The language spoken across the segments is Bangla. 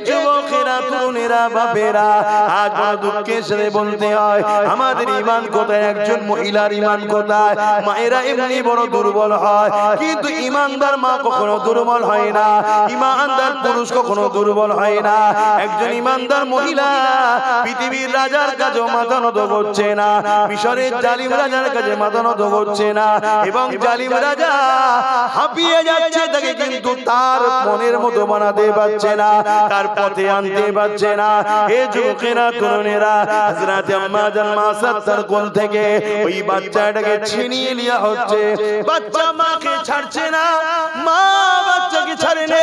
যুবকেরা, তরুণেরা, বাপেরা, আজ বড় দুঃখের সাথে বলতে হয় আমাদের ঈমান কোথায়? একজন মহিলার ঈমান কোথায়? মায়েরা এমনি বড় দুর্বল হয়, কিন্তু ঈমানদার মা কখনো দুর্বল হয় না, ঈমানদার পুরুষ কখনো দুর্বল হয় না। একজন ঈমানদার মহিলা পৃথিবীর রাজার কাছে মাথা নত করছে না, মিশরের জালিম রাজার কাছে মাথা নত করছে না, এবং জালিম রাজা হাঁপিয়ে যাচ্ছে তাকে কিন্তু তার মনের মতো বানাতে পারছে না, তার পথে আনতে পারছে না। এ যুবকেরা, তরুণেরা, হযরত আম্মা জান মা সাত্তার কোল থেকে ওই বাচ্চাটাকে ছিনিয়ে নেওয়া হচ্ছে। বাচ্চা মাকে ছাড়ছে না, মা বাচ্চাকে ছাড়ে না।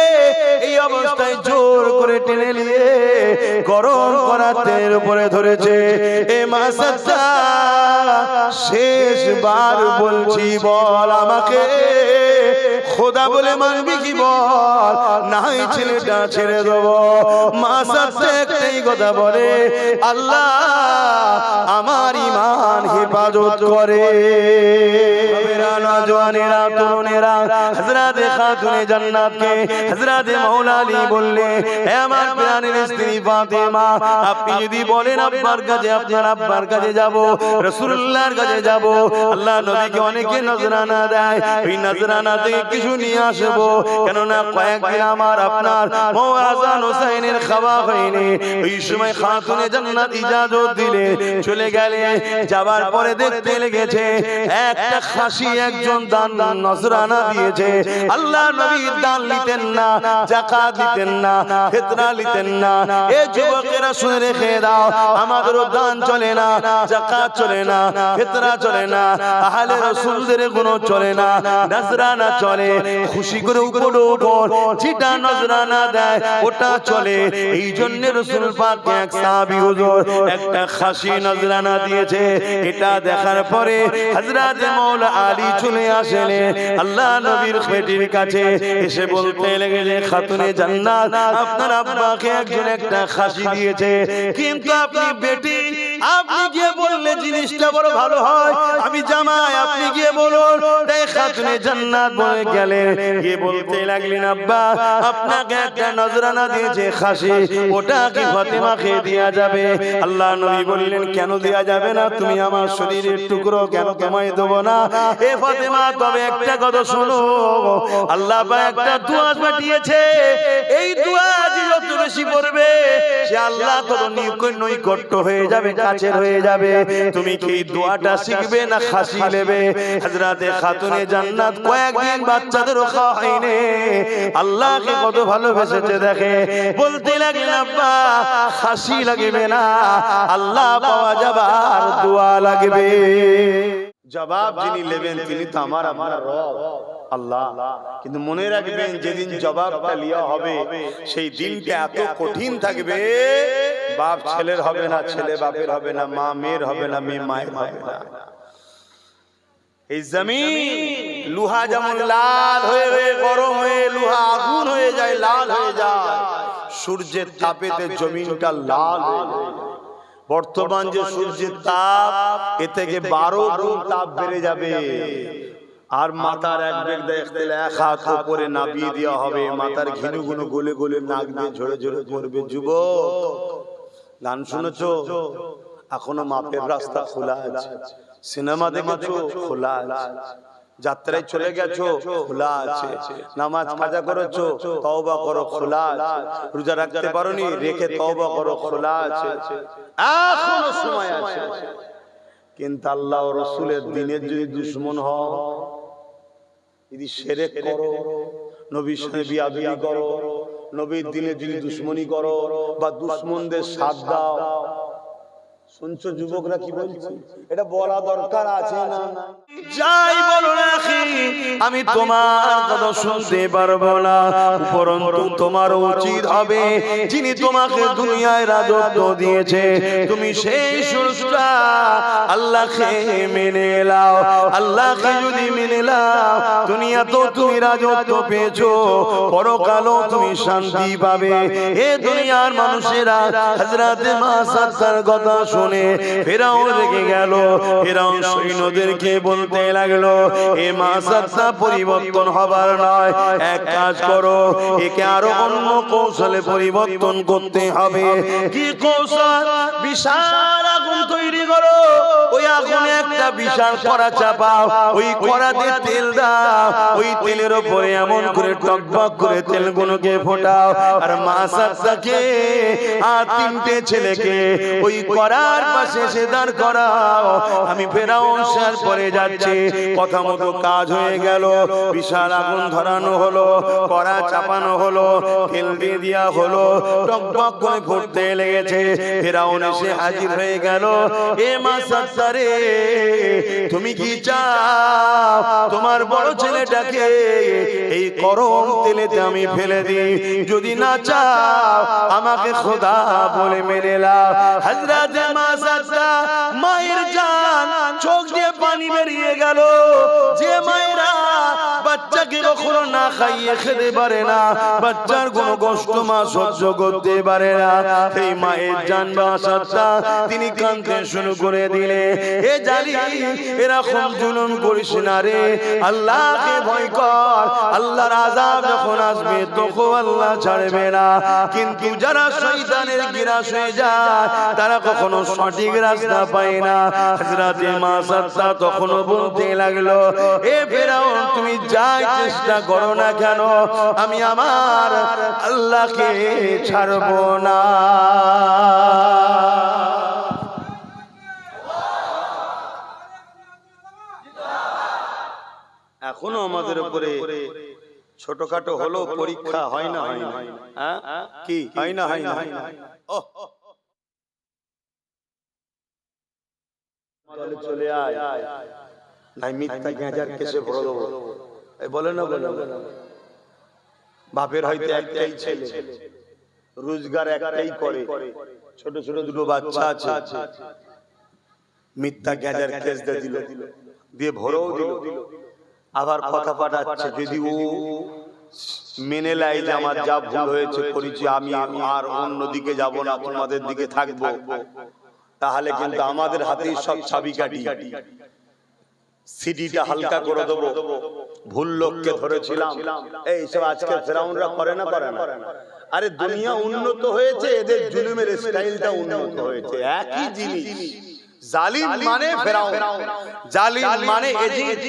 এই অবস্থায় জোর করে টেনে নিয়ে গরম করা তেলের উপরে ধরেছে। এ মা সাত্তার, শেষবার বলছি, বল আমাকে খোদা বলে মানবি কি? বল, নাই ছেলেটা ছেড়ে দেব। মা সাত্তার একটাই কথা বলে, আল্লাহ আমার ঈমান হেফাজত করে। নওজওয়ানেরা, তরুণেরা, হযরতে খাতুনে জান্নাতকে হযরতে মাওলা আলী বললে, হে আমার প্রাণের স্ত্রী ফাতেমা, আপনি যদি বলেন আব্বার কাছে, আপনার আব্বার কাছে যাব, রাসূলুল্লাহর কাছে যাব, আল্লাহ নবীকে অনেকে নজরানা দেয়, ওই নজরানা থেকে কিছু নিয়ে আসবো। কেননা কয়েকদিন আমার আপনার হাসান হোসেনের খাওয়া হয়নি। ওই সময় খাতুনে জান্নাত ইজাজত দিলে চলে গেলে, যাবার পরে দেখতে লেগেছে একটা খাসি একজন দান নজরানা দিয়েছে। আল্লাহ নবী দান নিতেন না, যাকাত দিতেন না, ফিতরা নিতেন না। এই যুবকেরা শুনে রেখে দাও, আমাদেরও দান চলে না, যাকাত চলে না, ফিতরা চলে না, আহলে রাসূলদের গুলো চলে না, নজরানা চলে। খুশি করে উপরে উপর যেটা নজরানা দেয় ওটা চলে। এই জন্য রাসূল পাক এক সাহাবী হুজুর একটা খাসি নজরানা দিয়েছে। এটা দেখার পরে হযরত মাওলা আলী চলে আসেন আল্লাহ নবীর পেটের কাছে, এসে বলতে লেগেছে, খাতুনে জান্নাত, আপনার আব্বাকে একজন একটা খাসি দিয়েছে, কিন্তু আপনি বেটি, আপনি গিয়ে বললে জিনিসটা বড় ভালো হয়। আমি জামাই, আপনি গিয়ে বলুন। তাই খাতুনে জান্নাত বলে গেলেন, গিয়ে বলতে লাগলেন, আব্বা আপনাকে একটা নজরানা দিয়েছে খাসি, ওটা কি ফাতেমাকে দেয়া যাবে? আল্লাহ নবী বললেন, কেন দেয়া যাবে না? তুমি আমার শরীরের টুকরো, কেন তোমায় দেব না? এ ফাতেমা, তবে একটা কথা শোনো, আল্লাহ পাক একটা দোয়া পাঠিয়েছে, এই দোয়া যত বেশি পড়বে সে আল্লাহ তত নৈকট্য হয়ে যাবে, কাছের হয়ে যাবে। তুমি কি দোয়াটা শিখবে না খাসি নেবে? হযরতে খাতুনে জান্নাত কয়েকদিন বাচ্চাদেরও খাওয়া হয়নি, আল্লাহকে কত ভালোবেসেছে দেখে। বলতে লাগলেন, আব্বা খাসি লাগবে না, আল্লাহ পাওয়া যাবার দোয়া লাগবে। জবাব যিনি নেবেন তিনি তো আমার রব আল্লাহ। কিন্তু মনে রাখবেন, যেদিন জবাবটা লিয়া হবে সেই দিনটা এত কঠিন থাকবে, বাপ ছেলের হবে না, ছেলে বাপের হবে না, মা মেয়ের হবে না, মেয়ে মায়ের হবে না। এই জমিন লোহা যেমন লাল হয়ে হয়ে গরম হয়ে, লোহা আগুন হয়ে যায়, লাল হয়ে যায়, সূর্যের তাপেতে জমিনটা লাল হয়ে যায়। বর্তমান যে সূর্যের তাপ, এ থেকে 12 গুণ তাপ বেড়ে যাবে। আর মাথার এক বেগ দেখতে এক হাত উপরে নাবিয়ে দেওয়া হবে, মাথার ঘিনু ঘুনু গলে গলে নাক দিয়ে ঝরে ঝরে পড়বে। যুবক, গান শুনেছো? এখনো মাপের রাস্তা খোলা আছে। সিনেমা দেখেছো? খোলা আছে। যাত্রায় চলে গেছো? খোলা আছে। নামাজ কাজা করেছো? তওবা করো, খোলা আছে। রোজা রাখতে পারোনি, রেখে তওবা করো, খোলা আছে। এখনো সময় আছে। কিন্তু আল্লাহ ও রাসূলের দ্বীনের যদি দুশমন হও, যদি শিরক করো, নবীর সাথে বিয়াদবি করো, নবীর দ্বীনে যদি দুশমনি করো বা দুশমনদের সাথ দাও, শুনছো যুবকরা কি বলছি? এটা বলা দরকার আছে না? যাই বলো না, আমি তোমার কথা শুনতে পারবো না, উপরন্তু তোমার উচিত হবে, যিনি তোমাকে দুনিয়ায় রাজত্ব দিয়েছে, তুমি সেই স্রষ্টা আল্লাহকে মেনে নাও। আল্লাহকে যদি মেনে নাও, দুনিয়া তো তুমি রাজত্ব পেয়েছো, পরকালও তুমি শান্তি পাবে। এ দুনিয়ার মানুষেরা হযরত মা সাত্তার কথা শুনে ফেরাউন রেগে গেল। ফেরাউন সৈন্যদেরকে বলতে লাগলো, এ মাসাদটা পরিবর্তন হবার নয়, এক কাজ করো, একে আরো অন্য কৌশলে পরিবর্তন করতে হবে। কি কৌশল? বিশাল আগুন তৈরি করো, ওই আগুনে একটা বিশাল কড়া চাপাও, ওই কড়াতে তেল দাও, ওই তেলের উপরে এমন করে টকবক করে তেলগুলোকে ফোটাও, আর মাসাদটাকে আর তিনটে ছেলেকে ওই কড়ার পাশে সে দাঁড় করাও। আমি ফেরাউন শের পরে যাচ্ছি। কথা মতো কাজ হয়ে গেল। বিশাল আগুন ধরানো হলো, কড়া চাপানো হলো, তেল দিয়ে দেওয়া হলো, টকবক করে ফুটতে লেগেছে। ফেরাউন এসে হাজির হয়ে গেল। এ মাসাদটা রে, তুমি কি চাও তোমার বড় ছেলেটাকে এই গরম তেলেতে আমি ফেলে দিই? যদি না চাও আমাকে খোদা বলে মেনে নাও। হযরত মাসাদটা মায়ের জান, চোখ দিয়ে পানি বেরিয়ে গেল। যে মায়েরা বাচ্চাকে কখনো না খাইয়ে খেতে পারে না, বাচ্চার কোনো কষ্ট মা সহ্য করতে পারে না, সেই মায়ের জান মাসাদটা তিনি কাঁদতে শুরু করে দিলে, এ জালি এরকম জুলুম করিস না রে, আল্লাহকে ভয় কর, আল্লাহর আযাব যখন আসবে তখন আল্লাহ ছাড়বে না। কিন্তু যারা শয়তানের গিরাস হয়ে যায় তারা কখনো সঠিক রাস্তা পায় না। হযরত মাসাদটা তখনও বলতে লাগলো, এ ফেরাউন তুমি যাই চেষ্টা করো না কেন, আমি আমার আল্লাহকে ছাড়বো না। এখনো আমাদের উপরে ছোটখাটো হলো পরীক্ষা হয় না, হয় না, কি হয় না, হয় না, চলে আয় নাই মিথ্যা গেঁজার কেসে ভরে দেবো, বলে না, বলে বাপের হয়তো একটাই ছেলে, রোজগার একটাই করে, ছোট ছোট দুটো বাচ্চা আছে, মিথ্যা গেঁজার কেস দিল, দিয়ে ভরেও দিল, আবার কথা পাঠাচ্ছে, যদি ও মেনে নেয় যে আমার যা ভুল হয়েছে করেছি, আমি আর অন্যদিকে যাব না, তোমাদের দিকে থাকবো, তাহলে কিন্তু আমাদের হাতেই সব চাবিকাঠি, সিডিটা হালকা করে দেবো, ভুল লোককে ধরেছিলাম। এই সব আজকে ফেরাউনরা করে না, করে না? আরে দুনিয়া উন্নত হয়েছে, এদের জুলুমের স্টাইলটা উন্নত হয়েছে, একই জিনিস। জালিম মানে ফেরাউন, জালিম মানে এজিদ,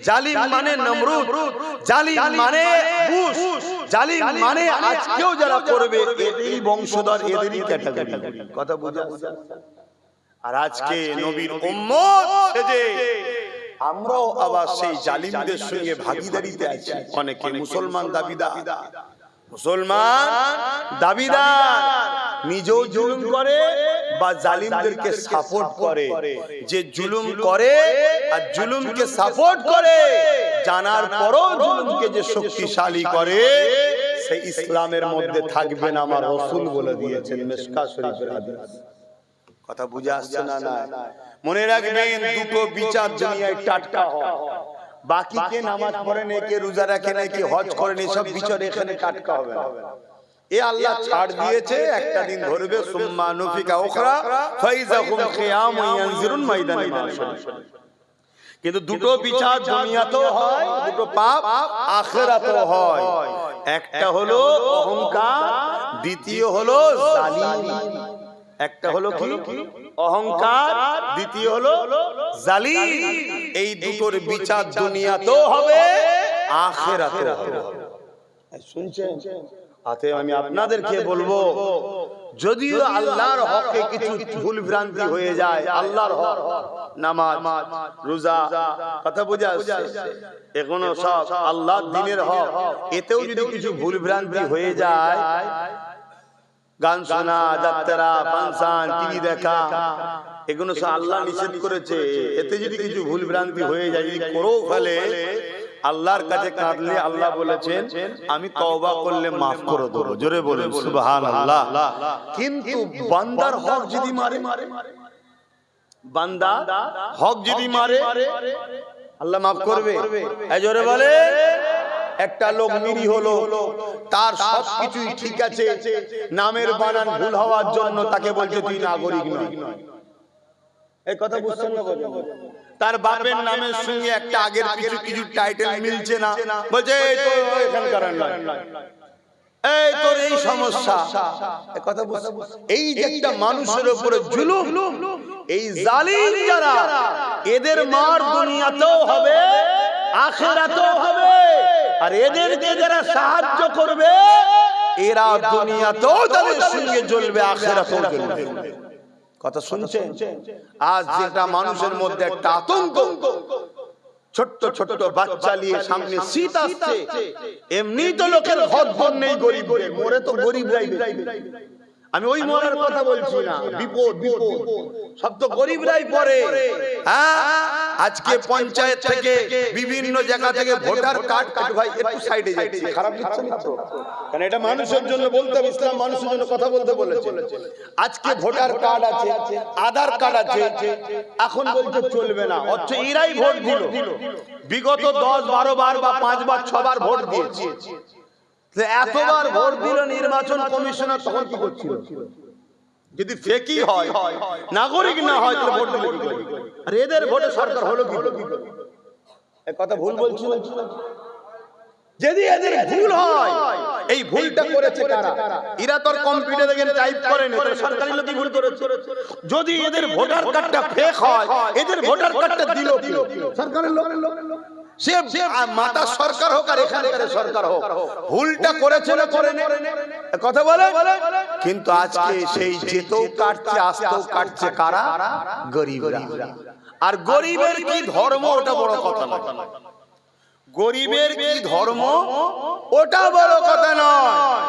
জালিম মানে নমরুদ, জালিম মানে বুশ, জালিম মানে আজকেও যারা করবে এদেরই বংশধর, এদেরই ক্যাটাগরি। কথা বুঝা? আর আজকে নবীর উম্মত সেজে আমরাও আবার সেই জালিমদের সঙ্গে ভাগীদারিতে আছি। অনেকে মুসলমান দাবিদার, মুসলমান দাবিদার, নিজেও জুলুম করে বা জালিমদেরকে সাপোর্ট করে। যে জুলুম করে আর জুলুমকে সাপোর্ট করে, জানার পরও জুলুমকে যে শক্তিশালী করে, সে ইসলামের মধ্যে থাকবে না, আমার রাসূল বলে দিয়েছেন, মিশকাত শরীফের হাদিস। কথা বুঝে আসছে না? না, মনে রাখবেন, দুটো বিচার দুনিয়ায় টাটকা হয়, বাকি কে নামাজ পড়ে না, কে রোজা রাখে না, কে হজ করে না, সব বিচার এখানে টাটকা হবে না। এ আল্লাহ ছাড় দিয়েছে, একটা দিন ধরবে, সুম্মা নুফিকা উখরা ফাইজাহুম কিয়াম ইয়ানজিরুন ময়দানে মাশার। কিন্তু দুটো বিচার দুনিয়াতেও হয়, দুটো পাপ আখিরাতেও হয়। একটা হলো অহংকার, দ্বিতীয় হলো জালিম। একটা হলো কি? অহংকার, দ্বিতীয় হলো জালিম। এই দুটোর বিচার দুনিয়াতেও হবে, আখিরাতেও হবে। শুনছেন? আমি আপনাদেরকে বলবো, যদিও আল্লাহর হকে কিছু ভুল ভ্রান্তি হয়ে যায়, আল্লাহর হক, নামাজ, রোজা, কথা বুঝা আসছে, এগুলো সব আল্লাহর দ্বীনের হক, এতেও যদি কিছু ভুল ভ্রান্তি হয়ে যায়, গান শোনা, যাত্রা, ফাংশন, টিভি দেখা, এগুলো সব আল্লাহ নিষেধ করেছে। এতে যদি কিছু ভুল ভ্রান্তি হয়ে যায়, যদি করেও ফেলে, আল্লাহর কাছে কাঁদলে আল্লাহ বলেছেন আমি তওবা করলে মাফ করে দেব। জোরে বলেন সুবহানাল্লাহ। কিন্তু বান্দার হক যদি মারে, বান্দা হক যদি মারে, আল্লাহ মাফ করবে? জোরে বলে। একটা লোক নিরীহ হলো, তার সবকিছুই ঠিক আছে, নামের বানান ভুল হওয়ার জন্য তাকে বলছে তুই নাগরিক নয়। এই কথা বুঝছেন না? তার বাপের নামের সঙ্গে একটা আগের কিছু কিছু টাইটেল মিলছে না, বলছে এই তো এখানকার নয়, এই তোর এই সমস্যা। কথা বুঝ, এই যে একটা মানুষের উপরে জুলুম, এই জালিম যারা, এদের মার দুনিয়াতেও হবে আখিরাতেও হবে, আর এদেরকে যারা সাহায্য করবে এরা দুনিয়াতেও তাদের সঙ্গে জ্বলবে, আখিরাতেও জ্বলবে। কথা শুনছেন? আজ যেটা মানুষের মধ্যে একটা আতঙ্ক, ছোট্ট ছোট্ট বাচ্চা নিয়ে সামনে শীত আসছে, এমনি তো লোকের ঘর ঘর নেই, গরিব মরে তো গরিবরাই। আমি ওই মরার কথা বলছি না, বিপদ বিপদ সব তো গরিবরাই পড়ে। হ্যাঁ, আজকে পঞ্চায়েত থেকে বিভিন্ন জায়গা থেকে ভোটার কার্ড ভাই একটু সাইডে যাচ্ছে, খারাপ লাগছে না তো? কারণ এটা মানুষের জন্য বলতে হবে, ইসলাম মানুষের জন্য কথা বলতে বলেছে। আজকে ভোটার কার্ড আছে, আধার কার্ড আছে, এখন বলতে চলবে না, অথচ এরাই ভোট দিল। বিগত 10-12 বার বা 5 বার 6 বার ভোট দিয়েছে। এতবার ভোট দিল নির্বাচন কমিশনার, তখন কি করছিল? যদি ফেকি হয়, নাগরিক না হয়, তাহলে ভোট দিল কি করে? আর এদের ভোটে সরকার হলো কি? এই কথা ভুল বলছি? যদি এদের ভুল হয়, এই ভুলটা করেছে কারা? এরা তো কম্পিউটারে গিয়ে টাইপ করেনি, তাহলে সরকারি লোক কি ভুল করেছে? যদি এদের ভোটার কার্ডটা ফেক হয়, এদের ভোটার কার্ডটা দিল কি? সরকারের লোক। সে মাতা সরকার হোক আর এখানকার সরকার হোক, ভুলটা করেছে না করে কথা বলে। কিন্তু আজকে সেই যেতেও কাটছে, আসতেও কাটছে কারা? গরিবরা। আর গরিবের কি ধর্ম ওটা বড় কথা না, গরিবের কি ধর্ম ওটা বড় কথা নয়।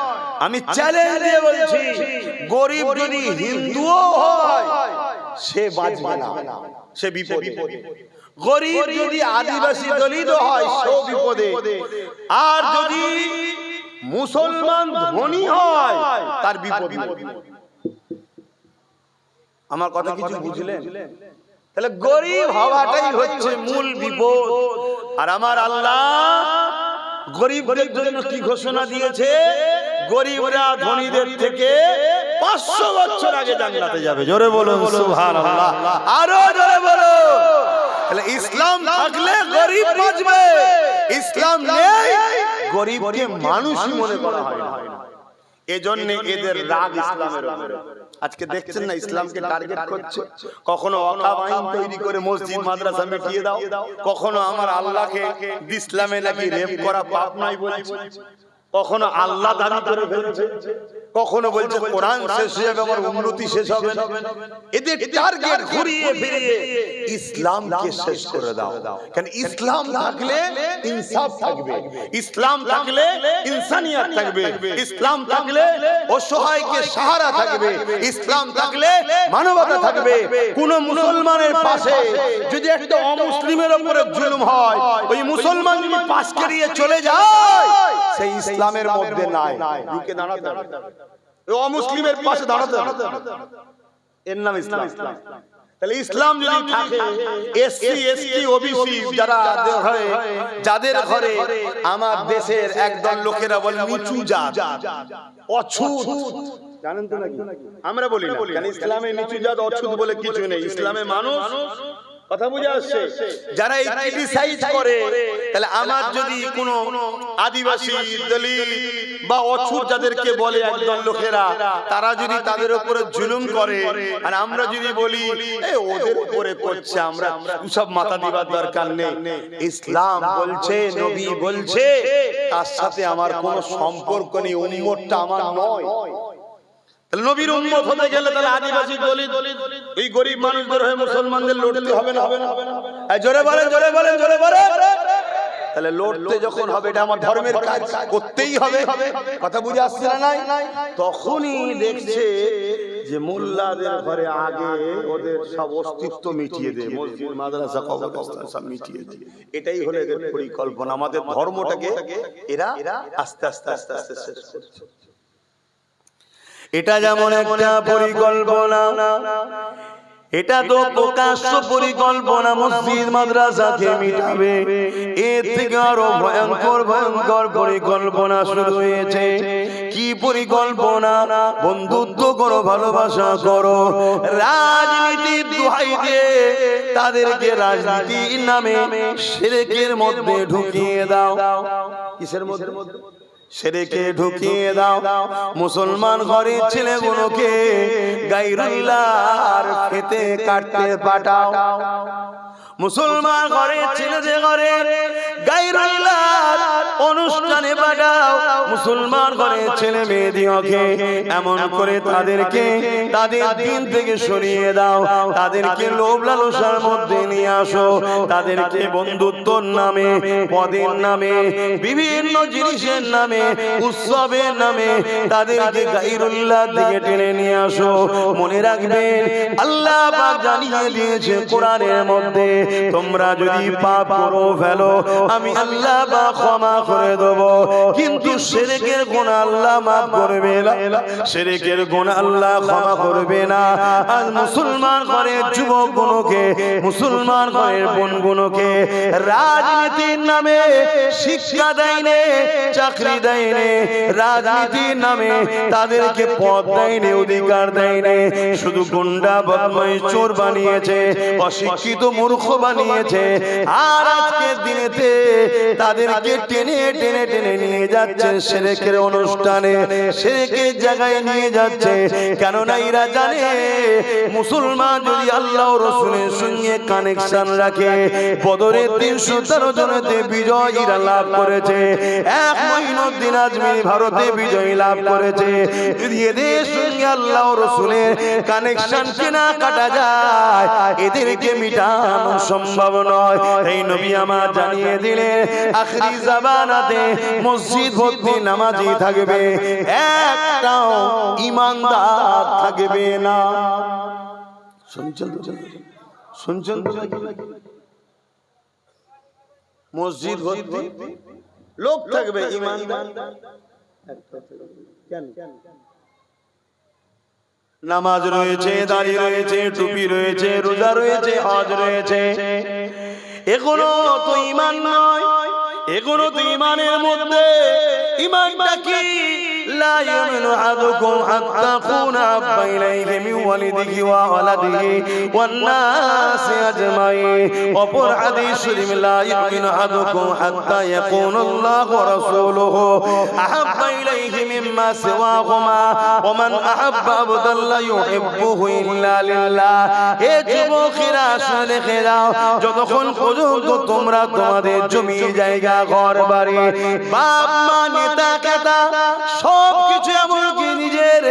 আমি চ্যালেঞ্জ দিয়ে বলছি, গরিব যদি হিন্দুও হয় সে বাঁচবে না, সে বিপদে। গরিব যদি আদিবাসী দলিত হয় সেও বিপদে। আর যদি মুসলমান ধনী হয় তার বিপদে। আমার কথা কিছু বুঝলেন? তাহলে গরিব হওয়াটাই হচ্ছে মূল বিপদ। আর আমার আল্লাহ গরিবদের জন্য কি ঘোষণা দিয়েছে? গরিবরা ধনীদের থেকে 500 বছর আগে জান্নাতে যাবে। জোরে বলুন সুবহানাল্লাহ, আরো জোরে বলো। তাহলে ইসলাম থাকলে গরিব বাঁচবে, ইসলাম নেই গরিবকে মানুষই মনে করা হয় না। এজন্য এদের রাগ ইসলামের উপরে। আজকে দেখছেন না, ইসলামকে টার্গেট করছে। কখনো ওয়াকফ আইন তৈরি করে মসজিদ মাদ্রাসা মিটিয়ে দাও, কখনো আমার আল্লাহকে ইসলামে নাকি রেপ করা পাপ নাই বলছে, কখনো আল্লাহ দাবি করে ফেলছে, কখনো বলছে কোরআন শেষ হয়ে যাবে, আমার উন্নতি শেষ হবে না। এদের টার্গেট ঘুরিয়ে ফিরিয়ে ইসলামকে শেষ করে দাও। কারণ ইসলাম থাকলে ইনসাফ থাকবে, ইসলাম থাকলে ইনসানিয়ত থাকবে, ইসলাম থাকলে অসহায়কে সাহারা থাকবে, ইসলাম থাকলে মানবতা থাকবে। কোন মুসলমানের পাশে যদি একটা অমুসলিমের উপরে জুলুম হয়, ওই মুসলমান যদি পাশ করিয়ে চলে যায়, সেই ইসলামের মধ্যে নাই। রুকে দাঁড়াতে হবে, অমুসলিমের পাশে দাঁড়াতে হবে, এর নাম ইসলাম। তাহলে ইসলাম যদি থাকে, এসসি এসটি ওবিসি যারা হয়, যাদের ঘরে আমার দেশের একদল লোকেরা বলে নিচু জাত, অছুত, জানেন তো নাকি? আমরা বলি না, কারণ ইসলামে নিচু জাত অছুত বলে কিছু নেই। ইসলামে মানুষ, কথা বুঝে আসছে? যারা এই ক্রিটিসাইজ করে, তাহলে আমার যদি কোনো আদিবাসী দলিত বা অছুত যাদেরকে বলে একদল লোকেরা, তারা যদি তাদের উপরে জুলুম করে, আর আমরা যদি বলি ওদের উপরে করছে, আমরা সব মাথা দিবার দরকার নেই। ইসলাম বলছে, নবী বলছে, তার সাথে আমার কোনো সম্পর্ক নেই, উম্মতটা আমার নয়। নবীর উম্মত হতে গেলে তাহলে আদিবাসী দলিত এই গরিব মানুষদের হয়ে মুসলমানদের লড়তে হবে না? জোরে বলেন, জোরে বলেন, জোরে বলেন। তাহলে লড়তে যখন হবে, এটা আমার ধর্মের কাজ, করতেই হবে। কথা বুঝে আসছে না? নাই তখনই দেখছে যে মোল্লাদের ঘরে আগে ওদের সব অস্তিত্ব মিটিয়ে দেয়, মসজিদ মাদ্রাসা কবরস্থান সব মিটিয়ে দেয়। এটাই হলো এদের পরিকল্পনা। আমাদের ধর্মটাকে এরা আস্তে আস্তে আস্তে আস্তে শেষ করছে। এটা যেমন একটা পরিকল্পনা, এটা তো প্রকাশ্য পরিকল্পনা মসজিদ মাদ্রাসাকে মিটাবে। এর থেকে আরো ভয়ঙ্কর ভয়ঙ্কর পরিকল্পনা শুরু হয়েছে। কি পরিকল্পনা? বন্ধুত্ব করো, ভালোবাসা করো, রাজনীতির দোহাই দিয়ে তাদেরকে রাজনীতির নামে শিরকের মধ্যে ঢুকিয়ে দাও। কিসের মধ্যে? শিরকে ঢুকিয়ে দাও। মুসলমান ঘরের ছেলেগুলোকে গায়রুল্লাহর খেতে কাটতে পাঠাও। মুসলমান ঘরের ছেলেদের ঘরে গায়রুল্লাহর অনুষ্ঠানে পাঠাও। মুসলমান ঘরের ছেলে মেয়েদিওকে এমন করে তাদেরকে তাদের দিন থেকে সরিয়ে দাও। তাদেরকে লোভ লালসার মধ্যে নিয়ে আসো। তাদেরকে বন্ধুত্বর নামে, পদের নামে, বিভিন্ন জিনিসের নামে, উৎসবের নামে তাদেরকে গায়রুল্লাহর দিকে টেনে নিয়ে আসো। মনে রাখবেন, আল্লাহ পাক জানিয়ে দিয়েছে কোরআনের মধ্যে, তোমরা যদি পাপ করো ফেলো আমি আল্লাহ পাক ক্ষমা করে দেব, কিন্তু শিরকের গুনাহ আল্লাহ মাফ করবে না। শিরকের গুনাহ আল্লাহ ক্ষমা করবে না। আর মুসলমান ঘরের যুবকগুলোকে, মুসলমান ঘরের বোনগুলোকে রাজনীতির নামে শিক্ষা দেয় নে, চাকরি দেয় নে, রাজনীতির নামে তাদেরকে পদ দেয় নে, অধিকার দেয় নে, শুধু গুন্ডা বদমাইশ চোর বানিয়েছে, অশিক্ষিত মূর্খ বানিয়েছে। আর আজকের দিনেতে তাদেরকে টেনে টেনে টেনে নিয়ে যাচ্ছে শিরকের অনুষ্ঠানে, শিরকের জায়গায় নিয়ে যাচ্ছে। কেননা এরা জানে মুসলমান যদি আল্লাহ ও রাসূলের সঙ্গে কানেকশন রাখে, বদরের 313 জনেতে বিজয় এরা লাভ করেছে। এক মঈনুদ্দিন আজমিরি ভারতে বিজয় লাভ করেছে। যদি এদের সঙ্গে আল্লাহ ও রাসূলের কানেকশন কেনা কাটা যায়, এদেরকে মিটানো সম্ভব নয়। এই নবী আমার জানিয়ে দিলেন, আখিরি জামানাতে মসজিদ ভর্তি নামাজি থাকবে, একটাও ঈমানদার থাকবে না। শুনছেন তো? শুনছেন তো? মসজিদ ভর্তি লোক থাকবে, ঈমানদার কেন? নামাজ রয়েছে, দাড়ি রয়েছে, টুপি রয়েছে, রোজা রয়েছে, হজ রয়েছে, এগুলো তো ঈমান নয়। এগুলো তো ঈমানের মধ্যে। ঈমানটা কি? লা ইউমিনু আহাদুকুম হাত্তা কুনা আহাব্বা ইলাইহি মিন ওয়ালিদিহি ওয়া ওয়ালাদিহি ওয়ান নাসি আজমাইন। অপর হাদিস শরীফ, লা ইউমিনু আহাদুকুম হাত্তা ইয়াকুনা আল্লাহু ওয়া রাসূলুহু আহাব্বা ইলাইহি মিম্মা সিওয়াহুমা ওয়া মান আহাব্বা আবদান লা ইউহিব্বুহু ইল্লা লিল্লাহ। এ যুবকেরা শুনে খেলাও, যতক্ষণ পর্যন্ত তোমরা তোমাদের জমি জায়গা, ঘর বাড়ি, বাপ মা, নেতা কেতা সব কিছু এমনকি নিজের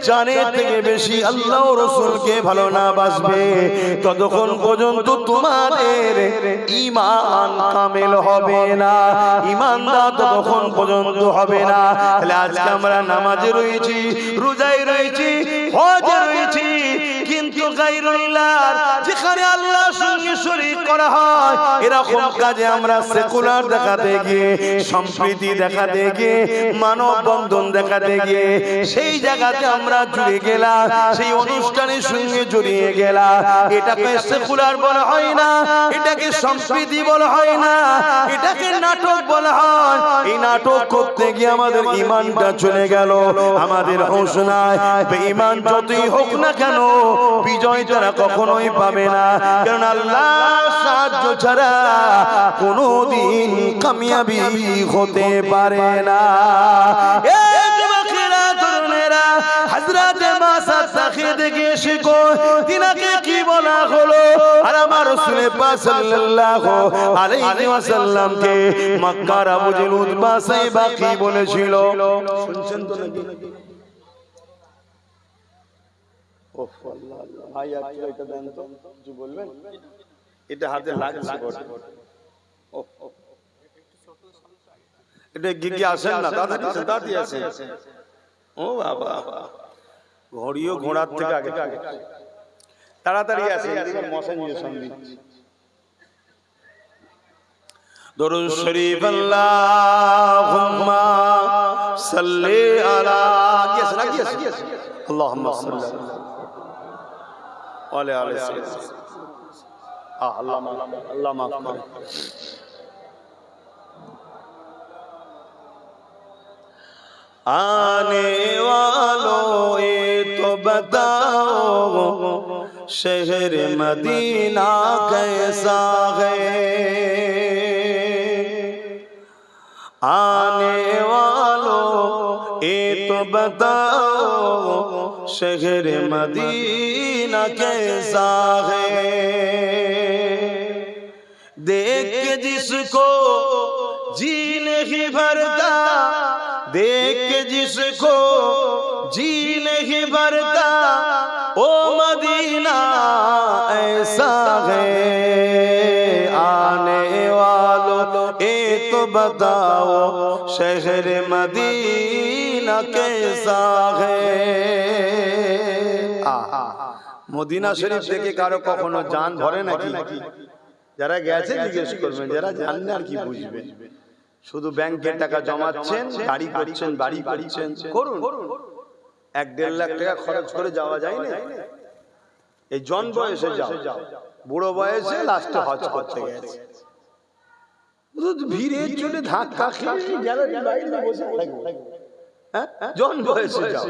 জানের থেকে বেশি আল্লাহ ও রাসূলকে ভালো না বাসবে, ততক্ষণ পর্যন্ত তোমাদের ঈমান কামেল হবে না, ঈমানদার ততক্ষণ পর্যন্ত হবে না। তাহলে আজকে আমরা নামাজে রয়েছি, রোজায় রয়েছি, হজে রয়েছি, কিন্তু গায়রুল্লাহর যেখানে আল্লাহর সঙ্গে শরীক করা হয়, এরকম কাজে আমরা সেকুলার দেখাতে গিয়ে, সম্প্রীতি দেখাতে গিয়ে, মানব বন্ধন দেখাতে গিয়ে সেই জায়গাতে আমরা জুড়ে গেলাম, সেই অনুষ্ঠানের সঙ্গে জড়িয়ে গেলাম। এটাকে সেকুলার বলা হয় না, এটাকে সম্প্রীতি বলা হয় না, এটাকে নাটক বলা হয়। এই নাটক করতে গিয়ে আমাদের ঈমানটা চলে গেল, আমাদের হোশ নাই। বেঈমান যতই হোক না কেন, বিজয় তারা কখনোই পাবে না, কারণ আল্লাহর সাহায্য ছাড়া কোনোদিন কামিয়াবি হতে পারে না। এই যুবকেরা, তরুণেরা, হযরত মাসাদ তাখিদ গিয়ে শিখো তিনাকে কি বলা হলো। আর আমার রাসূল পাক সাল্লাল্লাহু আলাইহি ওয়াসাল্লামকে মক্কার আবু জেহেল, উতবা, সাইবা কি বলেছিল শুনছেন তো নাকি? ওফ আল্লাহ আল্লাহ, ভাই আপনি এটা দেন তো, কিছু বলবেন? এটা হাতে লাগছে বড়। ওফ ওফ, এটা গিয়ে আসেন না, দাদি আসেন। ও বাবা, ঘড়িও ঘোড়ার থেকে আগে, তাড়াতাড়ি আসেন, মশা ইনজেকশন দিচ্ছি। দরুদ শরীফ, আল্লাহুম্মা সাল্লি আলা, আল্লাহুম্মা সাল্লি ওয়ালে আলাইহিস আল্লাহ মাফ করে। आने वालों ये तो बताओ शहर मदीना कैसा है। आने वालों ये तो बताओ शहर मदीना कैसा है। देख के जिसको जी नहीं भरता, देख के जिसको जी नहीं भरता, ओ मदीना ऐसा है। आने वालों ये तो बताओ शहर मदीना कैसा है। মদিনা শরীফ থেকে কারো কখনো জান ধরে নাকি? যারা গেছে জিজ্ঞেস করবেন, যারা জানেন আর কি বুঝবেন। শুধু ব্যাংকে টাকা জমাচ্ছেন, গাড়ি করছেন, বাড়ি করছেন, করুন। 1-1.5 লাখ টাকা খরচ করে যাওয়া যায় না? এই জন বয়সে যাও, বুড়ো বয়সে লাস্টে হজ করতে গেছে, ভিড়ে চলে ধাক্কা খেয়ে গ্যালারি বাইরে বসে থাকবে। হ্যাঁ, জন বয়সে যাও।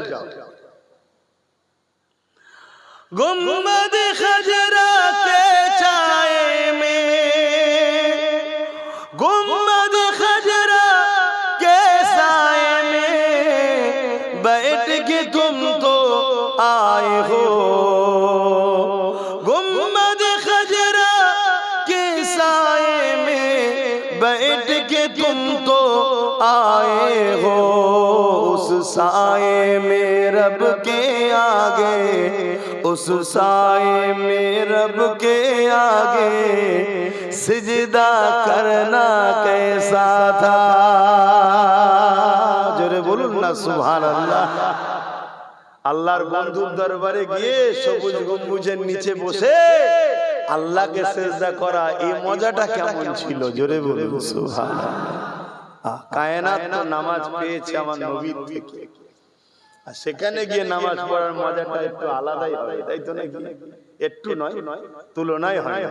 गुम्बद खजरा के छाए में, गुम्बद खजरा के साए में बैठ के तुम तो आए हो। गुम्बद खजरा के साए में बैठ के तुम तो आए हो। उस साए में रब के आगे, उस साए में रब के आगे सिजदा करना कैसा था। जोरे बोलুন না সুবহানাল্লাহ। আল্লাহর বন্ধুর দরবারে গিয়ে সবুজ গম্বুজের নিচে বসে আল্লাহকে সিজদা করা, এই মজাটা কেমন ছিল? জোরে বলুন সুবহানাল্লাহ। কায়নাত তো নামাজ পেয়েছে আমার নবীর থেকে, আর সেখানে গিয়ে নামাজ পড়ার মজাটা একটু আলাদাই হয়, তাই তো নাকি? একটু নয়, তুলনায় হয়।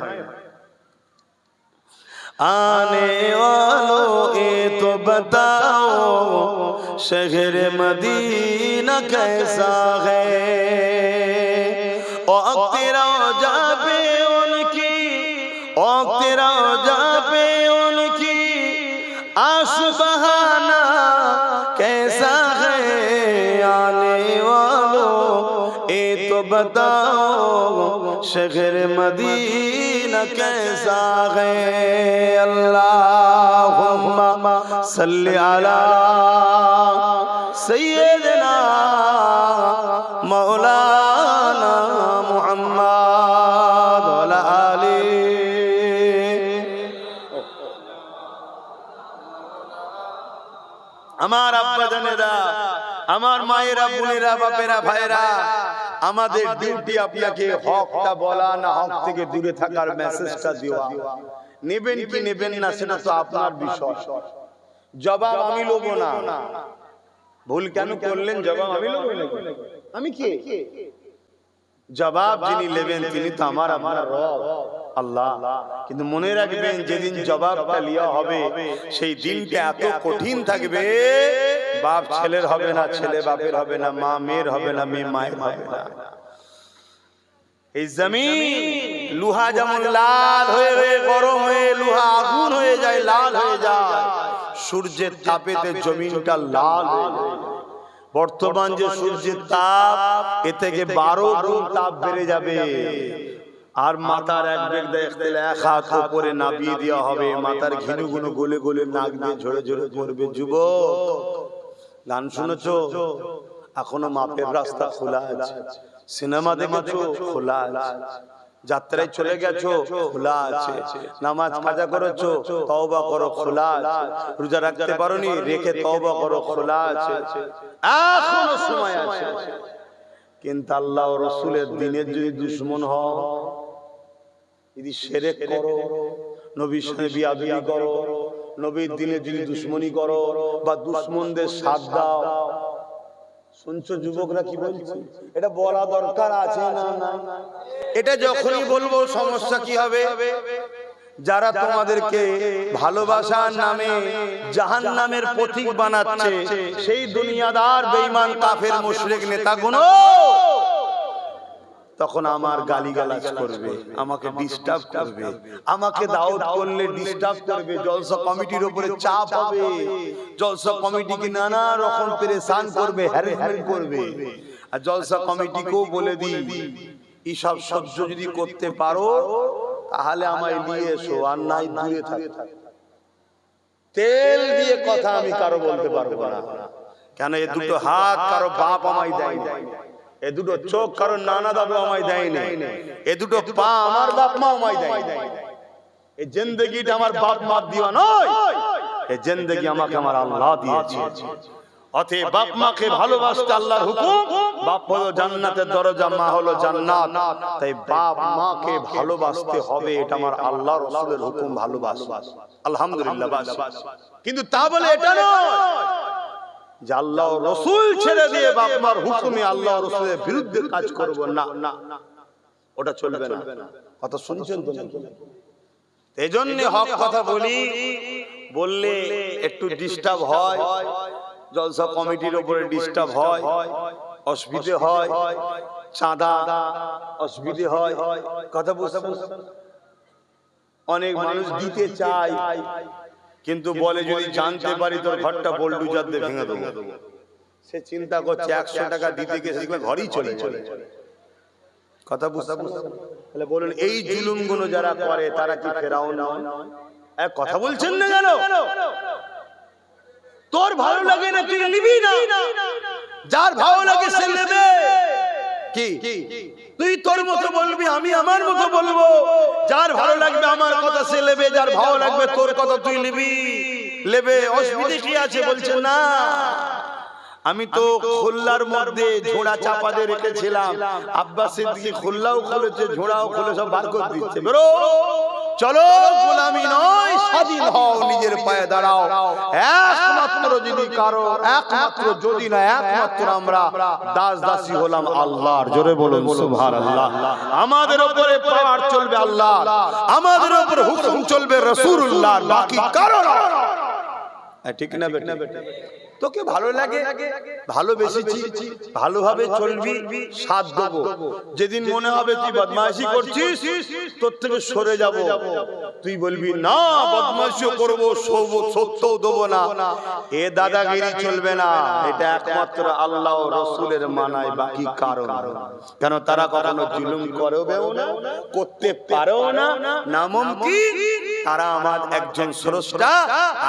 आने वालों ये तो बताओ शहर मदीना कैसा है। और तेरा जाबे उनकी, और तेरा जाबे उनकी आंसू बहाना कैसा है। आने वालों ये तो बताओ शहर मदीना कैसा है। अल्लाहुम्मा सल्ली अला सय्यिदना मौलाना मुहम्मद व अला आली। আমার আব্বা জানেরা, আমার মায়েরা, বোনেরা, বাপেরা, ভাইরা, আমাদের ডিউটি আপনাকে হকটা বলা, না হক থেকে দূরে থাকার মেসেজটা দেওয়া। নেবেন কি নেবেন না সেটা তো আপনার বিষয়, জবাব আমি লব না। ভুল কেন করলেন? জবাব আমি লব না? আমি কে? জবাব যিনি নেবেন তিনি তো আমার আপনার রব আল্লাহ। কিন্তু মনে রাখবেন, যেদিন জবাবটা লিয়া হবে সেই দিনটা এত কঠিন থাকবে, বাপ ছেলের হবে না, ছেলে বাপের হবে না, মা মেয়ের হবে না, মেয়ে মায়ের হবে না। এই জমিন লোহা যেমন লাল হয়ে হয়ে গরম হয়ে, লোহা আগুন হয়ে যায়, লাল হয়ে যায়, সূর্যের তাপেতে জমিনটা লাল হয়ে যায়। বর্তমান যে সূর্যের তাপ, এ থেকে 12 গুণ তাপ বেড়ে যাবে। আর মাথার এক বেগ দেখতে এক হাত উপরে নাবিয়ে দেওয়া হবে, মাথার ঘিনু গুনো গলে গলে নাক দিয়ে ঝরে ঝরে পড়বে। যুবক, গান শুনেছো? এখনো মাপের রাস্তা খোলা আছে। সিনেমা দেখেছো? খোলা আছে। যাত্রায় চলে গেছো? খোলা আছে। নামাজ কাজা করেছো? তওবা করো, খোলা আছে। রোজা রাখতে পারোনি? রেখে তওবা করো, খোলা আছে। এখনো সময় আছে। কিন্তু আল্লাহ ও রাসূলের দ্বীনের যদি দুশমন হও, যদি শিরক করো, নবীর সাথে বিয়াদবি করো, নবীর দ্বীনে যদি দুশমনি করো, বা দুশমনদের সাথ দাও, শুনছো যুবকরা কি বলছে? এটা বলা দরকার আছে না? না, এটা যখনই বলবো সমস্যা কি হবে? যারা তোমাদেরকে ভালোবাসার নামে জাহান্নামের পথিক বানাচ্ছে, সেই দুনিয়াদার বেঈমান কাফের মুশরিক নেতাগুলো তখন আমার গালিগালাজ করবে, আমাকে ডিস্টার্ব করবে, আমাকে দাওয়াত করলে ডিস্টার্ব করবে, জলসা কমিটির উপরে চাপ হবে, জলসা কমিটিকে নানা রকম পেরেশান করবে, হ্যারাসমেন্ট করবে। আর জলসা কমিটিকেও বলে দিই, এইসব সহ্য যদি করতে পারো তাহলে আমায় নিয়ে এসো, আর নাই দূরে থাকো। তেল দিয়ে কথা আমি কারো বলতে পারবো না, কেন এ দুটো হাত কারো বাপ আমায় দেয় না, এ দুটো চোখ কারো নানা দাদু আমায় দেয়নি, এ দুটো পা আমার বাপ মা আমায় দেয়নি। এই জিন্দেগিটা আমার বাপ মা দিওয়া নয়, এই জিন্দেগি আমাকে আমার আল্লাহ দিয়েছে। অতএব বাপ মাকে ভালোবাসতে আল্লাহর হুকুম, বাপ হলো জান্নাতের দরজা, মা হলো জান্নাত, তাই বাপ মাকে ভালোবাসতে হবে, এটা আমার আল্লাহর রাসূলের হুকুম, ভালোবাসা। আলহামদুলিল্লাহ। কিন্তু তা বলে এটা নয় যে আল্লাহ রাসূল ছেড়ে দিয়ে বাপ মার হুকুমে আল্লাহ রাসূলের বিরুদ্ধে কাজ করব না, ওটা চলবে না। কথা শুনছেন তো? এজন্য হক কথা বলি, বললে একটু ডিস্টার্ব হয়, জলসা কমিটির উপরে ডিস্টার্ব হয়, অসুবিধে হয়, চাঁদা অসুবিধে হয়। কথা বুঝতে অনেক মানুষ দিতে চায়, কিন্তু বলে যদি জানতে পারি তোর ঘরটা বোল্ডুজার দিয়ে ভেঙে দেবো। সে চিন্তা করছে 100 টাকা দিতে গেছে ঘরেই চলে চলে। কথা বুঝতে তাহলে বলুন, এই জুলুমগুলো যারা করে তারা কি ফেরাউন না? এক কথা বলছেন না কেন? তোর ভালো লাগে না তুই নিবি না, যার ভালো লাগে সে নেবে। কি তুই তোর মতো বলবি, আমি আমার মতো বলবো, যার ভালো লাগবে আমার কথা সে নেবে, যার ভালো লাগবে তোর কথা তুই নিবি, নেবে, অসুবিধা কি আছে? বলছে না, আমি তো খুল্লার মধ্যে ঝোড়া চাপা দিয়ে রেখেছিলাম, আব্বাস সিদ্দিকী খুল্লাও খুলেছে, ঝোড়াও খুলে সব বার করে দিচ্ছে, বেরো চলো, গোলামি নয়, স্বাধীন হও, নিজের পায়ে দাঁড়াও। একমাত্র যদি কারো, একমাত্র যদি না একমাত্র আমরা দাস দাসী হলাম আল্লাহর। জোরে বলুন সুবহানাল্লাহ। আমাদের উপরে পাওয়ার চলবে আল্লাহ, আমাদের উপরে হুকুম চলবে রাসূলুল্লাহর, বাকি কারো না। ঠিক না বেটা? তোকে ভালো লাগে, ভালোবেসেছি, ভালোভাবে চলবি, সাথ দেবো। যেদিন মনে হবে তুই বদমাইশি করছিস, তোর থেকে সরে যাব, তুই বলবি না বদমাইশিও করবো, সত্যও দেবো না, এ দাদাগিরি চলবে না। এটা একমাত্র আল্লাহ ও রাসূলের মানায়, বাকি কারো না। কেন? তারা কখনো জুলুম করেও না, করতে পারেও না, নামুমকিন। তারা আমার একজন স্রষ্টা,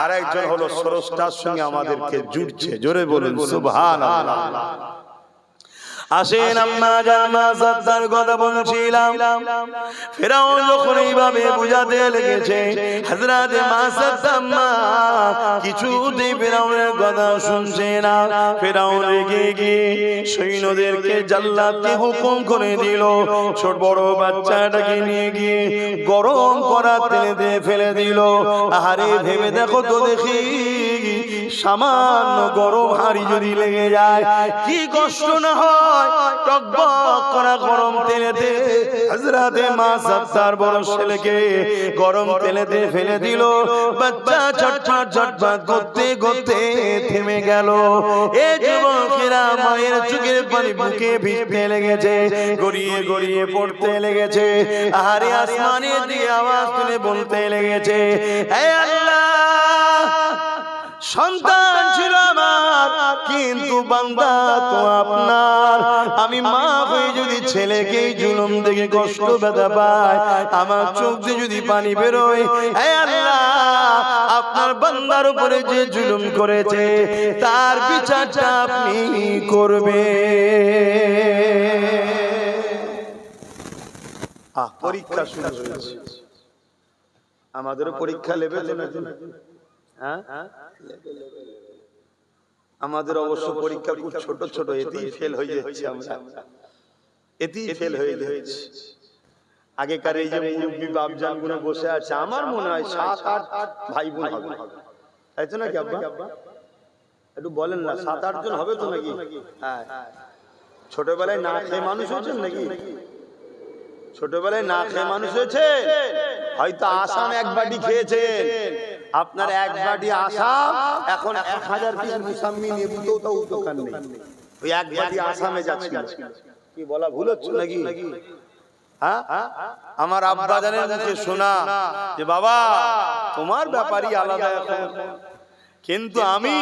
আর একজন হলো স্রষ্টার সঙ্গে আমাদেরকে জুড়ছে। জোরে বলুন সুবহানাল্লাহ। আসেন আম্মা জামা সাদ্দার কথা বলছিলাম, ফেরাউন যখন এইভাবে বুঝাতে লেগেছে, হযরত মা সাদ্দাম্মা কিছুতেই ফেরাউনের কথা শুনছে না। ফেরাউন রেগে গিয়ে সৈন্যদেরকে জাল্লাদকে হুকুম করে দিল, ছোট বড় বাচ্চাটাকে নিয়ে গিয়ে গরম করা তেলেতে ফেলে দিল। আহারে ভেবে দেখো তো দেখি, সামান্য গরম হাঁড়ি যদি লেগে যায় কি কষ্ট না হয়? টকবক করা গরম তেলেতে হযরতে মা সাদ্দার বড় ছেলেকে গরম তেলেতে ফেলে দিল। বাচ্চা ছটফট ছটফট করতে করতে থেমে গেল। এ যুবকেরা মায়ের চোখের পানি বুকে ভিজতে লেগেছে, গড়িয়ে গড়িয়ে পড়তে লেগেছে। আহারে আসমানে দিয়ে আওয়াজ তুলে বলতে লেগেছে, হে আল্লাহ, সন্তান ছিল আমার, কিন্তু বান্দা তো আপনার। আমি মা হয়ে যদি ছেলেকে জুলুম দেখে কষ্ট ব্যথা পাই, আমার চোখ দিয়ে যদি পানি বেরোয়, হে আল্লাহ, আপনার বান্দার উপরে যে জুলুম করেছে তার বিচারটা আপনি করবে। পরীক্ষা শুরু হয়েছে, আমাদেরও পরীক্ষা নেবে তো না? হ্যাঁ, আমাদের অবশ্য পরীক্ষা খুব ছোট ছোট, এতেই ফেল হয়ে যাচ্ছে, আমরা এতেই ফেল হয়ে যাচ্ছে। আগেকার এই যে মুরব্বী বাপজান গুলো বসে আছে, আমার মনে হয় 7-8 ভাই বোন হবে, তাই তো নাকি আব্বা? একটু বলেন না, 7-8 জন হবে তো নাকি? হ্যাঁ, ছোটবেলায় না খেয়ে মানুষ হয়েছেন নাকি? ছোটবেলায় না খেয়ে মানুষ হয়েছে? হয়তো আসাম এক বাটি খেয়েছেন, আপনার এক বাটি আসাম এখন 1000 পিস মুসাম্মি নেবুতেও তো উপকার নেই। ওই এক বাটি আসামে যাচ্ছিল, কি বলা ভুল হচ্ছে নাকি? হ্যাঁ, আমার আব্বা জানের মুখে শোনা যে বাবা তোমার ব্যাপারই আলাদা এখন, কিন্তু আমি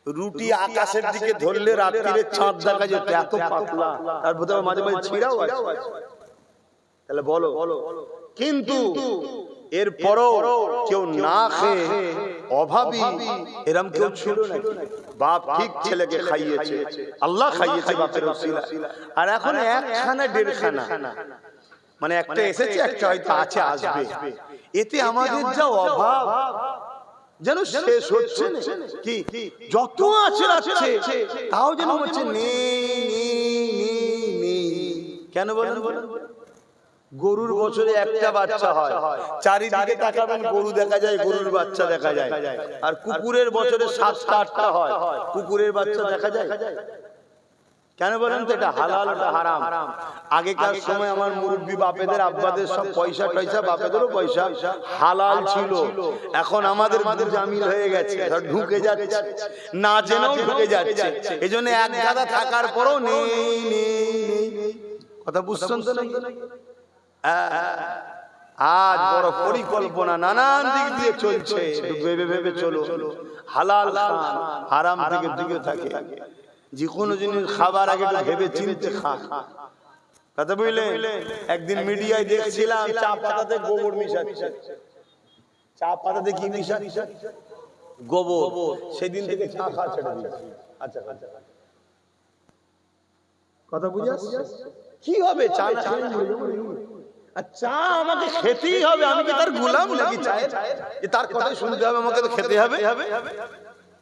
রুটি আকাশের দিকে ধরলে রাত্রিরে চাঁদ দেখা যেত, এত পাতলা, তার ভিতরে মাঝে মাঝে ছিঁড়াও আছে। তাহলে বলো, কিন্তু এরপরও কেউ না খেয়ে অভাবী এরম কেউ ছিল না? বাপ ঠিক ছেলেকে খাইয়েছে, আল্লাহ খাইয়েছে বাপের ওসিলা। আর এখন একখানা দেড়খানা, মানে একটা এসেছে, একটা হয়তো আছে, আসবে। এতে আমাদের যা অভাব যেন শেষ হচ্ছে না। কি যত আছে আছে তাও যেন হচ্ছে নেই। কেন বলেন? গরুর বছরে একটা বাচ্চা হয়, চারিদিকে তাকাবেন গরু দেখা যায়, গরুর বাচ্চা দেখা যায়। আর কুকুরের বছরে 7-8টা হয়, কুকুরের বাচ্চা দেখা যায়। কেন বলেন তো? এটা হালাল, এটা হারাম। আগেকার সময় আমার মুরব্বি বাপেদের আব্বাদের সব পয়সা টয়সা, বাপেদেরও পয়সা হালাল ছিল। এখন আমাদের জামিল হয়ে গেছে, ঢুকে যাচ্ছে, না জেনেও ঢুকে যাচ্ছে। এই জন্য এক গাদা থাকার পরও নেই। কথা বুঝছেন তো নাকি? আজ বড় পরিকল্পনা নানান দিক দিয়ে চলছে, ভেবে ভেবে চলো। হালাল খান, হারাম দিকে দিকে থাকে। যে কোনো জিনিস খাবার আগে ভেবে চিনতে খান, কথা বুঝলেন? একদিন মিডিয়ায় দেখছিলাম চা পাতাতে গোবর মিশাচ্ছে। চা পাতাতে কি মিশাচ্ছে? গোবর। সেদিন থেকে চা খাওয়া ছেড়ে দিয়েছি। আচ্ছা, কথা বুঝে আসছে? কি হবে চা না খেলে? চা আমাকে খেতেই হবে, আমি কি তার গোলাম নাকি? চায়ের তার কথাই শুনতে হবে, আমাকে তো খেতে হবে।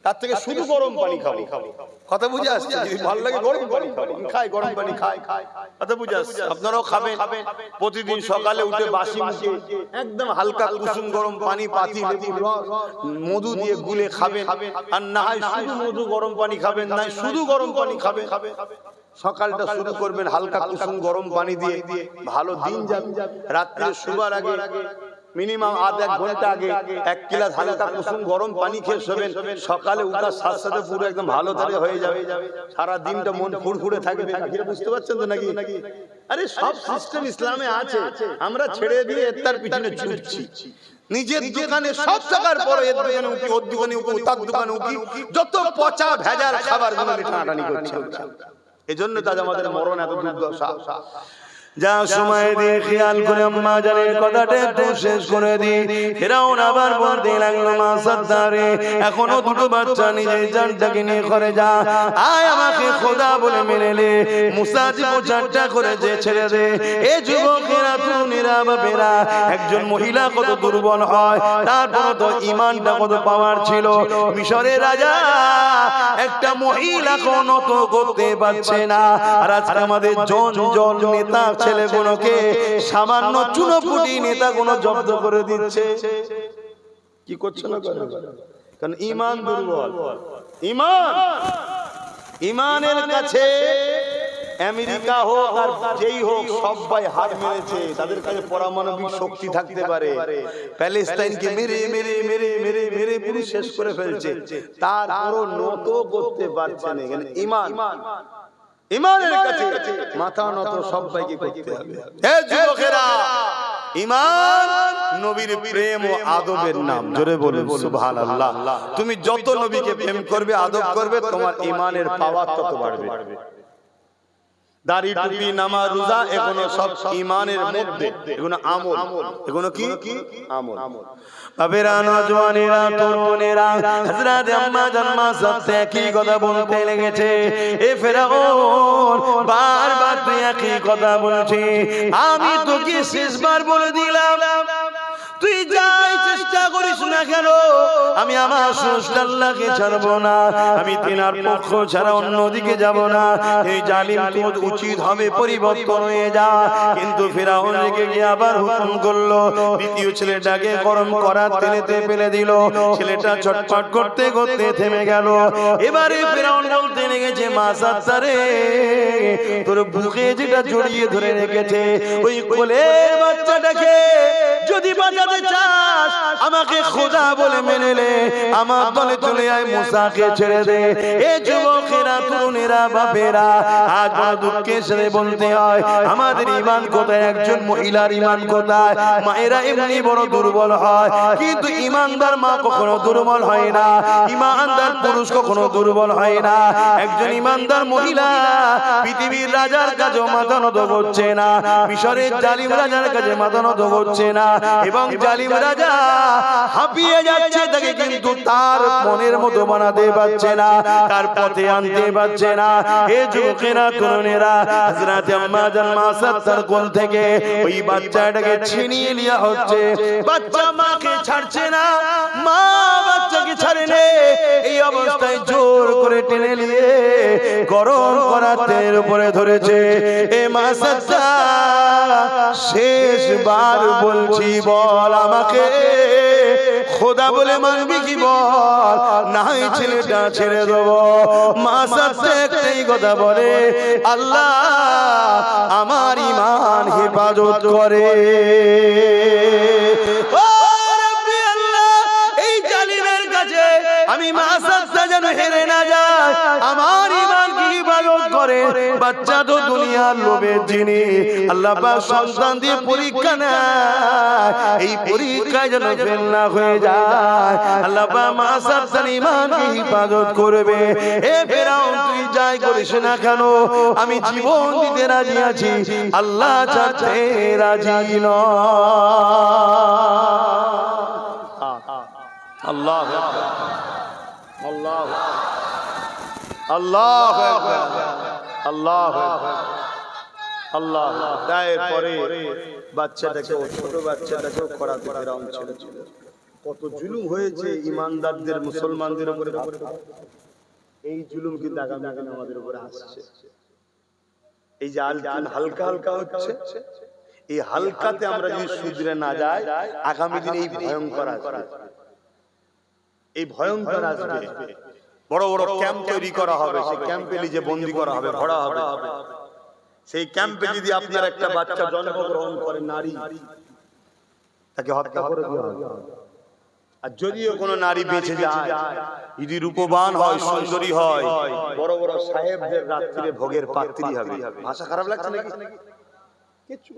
তার থেকে শুধু গরম পানি খাবো, কথা বুঝে আসছে? যদি ভালো লাগে গরম পানি খাবো, খাই গরম পানি খাই, কথা বুঝে আসছে? আপনারাও খাবেন। প্রতিদিন সকালে উঠে বাসি মুখে একদম হালকা কুসুম গরম পানি, পাতি লেবুর রস, মধু দিয়ে গুলে খাবেন। আর না হয় শুধু মধু গরম পানি খাবেন, না শুধু গরম পানি খাবেন। সকালটা শুরু করবেন হালকা কুসুম গরম পানি দিয়ে, ভালো দিন যাবে। রাত্রে শোবার আগে মিনিমাম আধ-এক ঘন্টা আগে 1 গ্লাস হালকা কুসুম গরম পানি খেয়ে শোবেন। সকালে উঠার সাথে সাথে পুরো একদম ভালো ধরে হয়ে যাবে, সারা দিনটা মন ফুরফুরে থাকবে। বুঝতে পারছেন তো নাকি? আরে সব সিস্টেম ইসলামে আছে, আমরা ছেড়ে দিয়ে তার পিছনে ছুটছি। নিজের দোকানে সব টাকার পরে এর দোকানে উঠি, ওর দোকানে উঠি, তার দোকানে উঠি, যত পচা ভেজাল খাবার গুলো টানাটানি করছে। এজন্য তাজ আমাদের মরণ এত দুর্দশা। যা সময় দিয়ে খেয়াল করে আম্মা জানের কথাটা একটু শেষ করে দিই। ফিরাউন আবার বলতে লাগলো, মা সাদ্দারে, এখনো দুটো বাচ্চা নিজের জানটাকে নিয়ে ঘরে যা, আয় আমাকে খোদা বলে মেনে নে। মুসা জি প্রচারটা করে যে ছেড়ে দে। এ যুবকেরা, তরুণেরা, বাপেরা, একজন মহিলা কত দুর্বল হয়, তারপর তো ইমানটা কত পাওয়ার ছিল। মিশরের রাজা একটা মহিলা কোনো তো করতে পারছে না। আর আজকে আমাদের জন নেতা ছেলেগুলোকে সামান্য চুনোপুটি নেতাগুলো জব্দ করে দিচ্ছে। কি করছে না? কারণ ঈমান দুর্বল। ঈমানের কাছে আমেরিকা হোক আর যেই হোক সবাই হার মেরেছে। তাদের কাছে পারমাণবিক শক্তি থাকতে পারে, প্যালেস্টাইনকে মেরে মেরে মেরে মেরে মেরে পুরো শেষ করে ফেলছে, তারপরও নত করতে পারছে না। এখানে ঈমানের কাছে মাথা নত সবাইকে করতে হবে। হে যুবকেরা, ঈমান নবীর প্রেম ও আদবের নাম। জোরে বলুন সুবহানাল্লাহ। তুমি যত নবীকে প্রেম করবে, আদব করবে, তোমার ঈমানের পাওয়ার তত বাড়বে। দাড়ি, টুপি, নামাজ, রোজা, এগুলো সব ঈমানের মধ্যে, এগুলো আমল। এগুলো কি আমল। বাবেরা, নওজওয়ানেরা, তরুণেরা, হযরত আম্মা জান মা সত্যি একই কথা বলতে লেগেছে। এ ফেরাউন, বারবার তুই একই কথা বলছিস, আমি তোকে শেষবার বলে দিলাম তুই যাই চেষ্টা করিস না কেন, আমি আমার স্রষ্টা আল্লাহকে ছাড়বো না, আমি তিনার পক্ষ ছাড়া অন্যদিকে যাব না। এই জালিম তোর উচিত হবে পরিবর্তন হয়ে যা। কিন্তু ফিরআউন রেগে গিয়ে আবার হুকুম করলো, দ্বিতীয় ছেলেটাকে গরম করার তেলেতে ফেলে দিল। ছেলেটা ছটফট করতে করতে থেমে গেল। এবারে ফিরআউন বলতে লেগেছে, মা সাত্তারে, তোর বুকে যেটা জড়িয়ে ধরে রেখেছে ওই কোলের বাচ্চাটাকে যদি বাঁচাতে চাস আমাকে খোদা বলে মেনে নে, আমার দলে চলে আয়, মুসাকে ছেড়ে দে। এ যুবকেরা, তরুণেরা, বাপেরা, আজ বড় দুঃখের সাথে বলতে হয় আমাদের ঈমান কোথায়, একজন মহিলার ঈমান কোথায়। মায়েরা এমনি বড় দুর্বল হয়, কিন্তু ঈমানদার মা কখনো দুর্বল হয় না, ঈমানদার পুরুষ কখনো দুর্বল হয় না। একজন ঈমানদার মহিলা পৃথিবীর রাজার কাছে মাথা নত করছে না, মিশরের জালিম রাজার কাছে মাথা নত করছে না, এবং জালিম রাজা হাঁপিয়ে যাচ্ছে তাকে কিন্তু তার মনের মতো বানাতে পারছে না, তার পথে আনতে পারছে না। এ যুবকেরা, তরুণেরা, হযরত আম্মা জান মা সাত্তার কোল থেকে ওই বাচ্চাটাকে ছিনিয়ে নেওয়া হচ্ছে। বাচ্চা মাকে ছাড়ছে না, মা বাচ্চাকে ছাড়ে নে। এই অবস্থায় জোর করে টেনে নিয়ে গরম করা তেলের উপরে ধরেছে। এ মা সাত্তার, শেষবার বলছি, বল আমাকে খোদা বলে মানবি কি বল, নাই ছেলেটা ছেড়ে দেবো। মা সাথে একটাই কথা বলে, আল্লাহ আমার ঈমান হেফাজত করে। এই জালিমের কাছে আমি মা সাথে যেন হেরে না যায়, আমার ঈমান কি হেফাজত করে। বাচ্চা তো দুনিয়ার লোভের জিনিস, আল্লাহ পাক সন্তান দিয়ে পরীক্ষা নেয়, এই পরীক্ষায় যেন ফেল না হয়ে যায়। আল্লাহ পাক মা সাত্তার ঈমানকে হেফাজত করবে। এ ফিরআউন, তুই যাই করিস না কেন, আমি জীবন দিতে রাজি আছি, আল্লাহ ছাড়তে রাজি নয়। আল্লাহু আকবার, আল্লাহু আল্লাহু আকবার, আল্লাহু আকবার, আল্লাহ। তারপরে বাচ্চাটাকে, ছোট বাচ্চাটাকে করাতে ফিরআউন ছেড়েছিল। কত জুলুম হয়েছে ঈমানদারদের, মুসলমানদের উপরে। এই জুলুম কিন্তু আগামী দিনে আমাদের উপরে আসছে। এই যে হালকা হালকা হচ্ছে, এই হালকাতে আমরা যদি শুধরে না যাই, আগামী দিনে এই ভয়ঙ্কর আসবে, এই ভয়ঙ্কর আসবে। বড় বড় ক্যাম্প তৈরি করা হবে, সেই ক্যাম্পে নিজে বন্দী করা হবে, ভরা হবে। সেই ক্যাম্পে যদি আপনার একটা বাচ্চা জন্মগ্রহণ করে নারী, তাকে হত্যা করে দেওয়া হবে। আর যদিও কোনো নারী বেঁচে যায়, যদি রূপবান হয়, সুন্দরী হয়, বড় বড় সাহেবদের রাত্রিরে ভোগের পাত্রী হবে। ভাষা খারাপ লাগছে নাকি? কিচ্ছু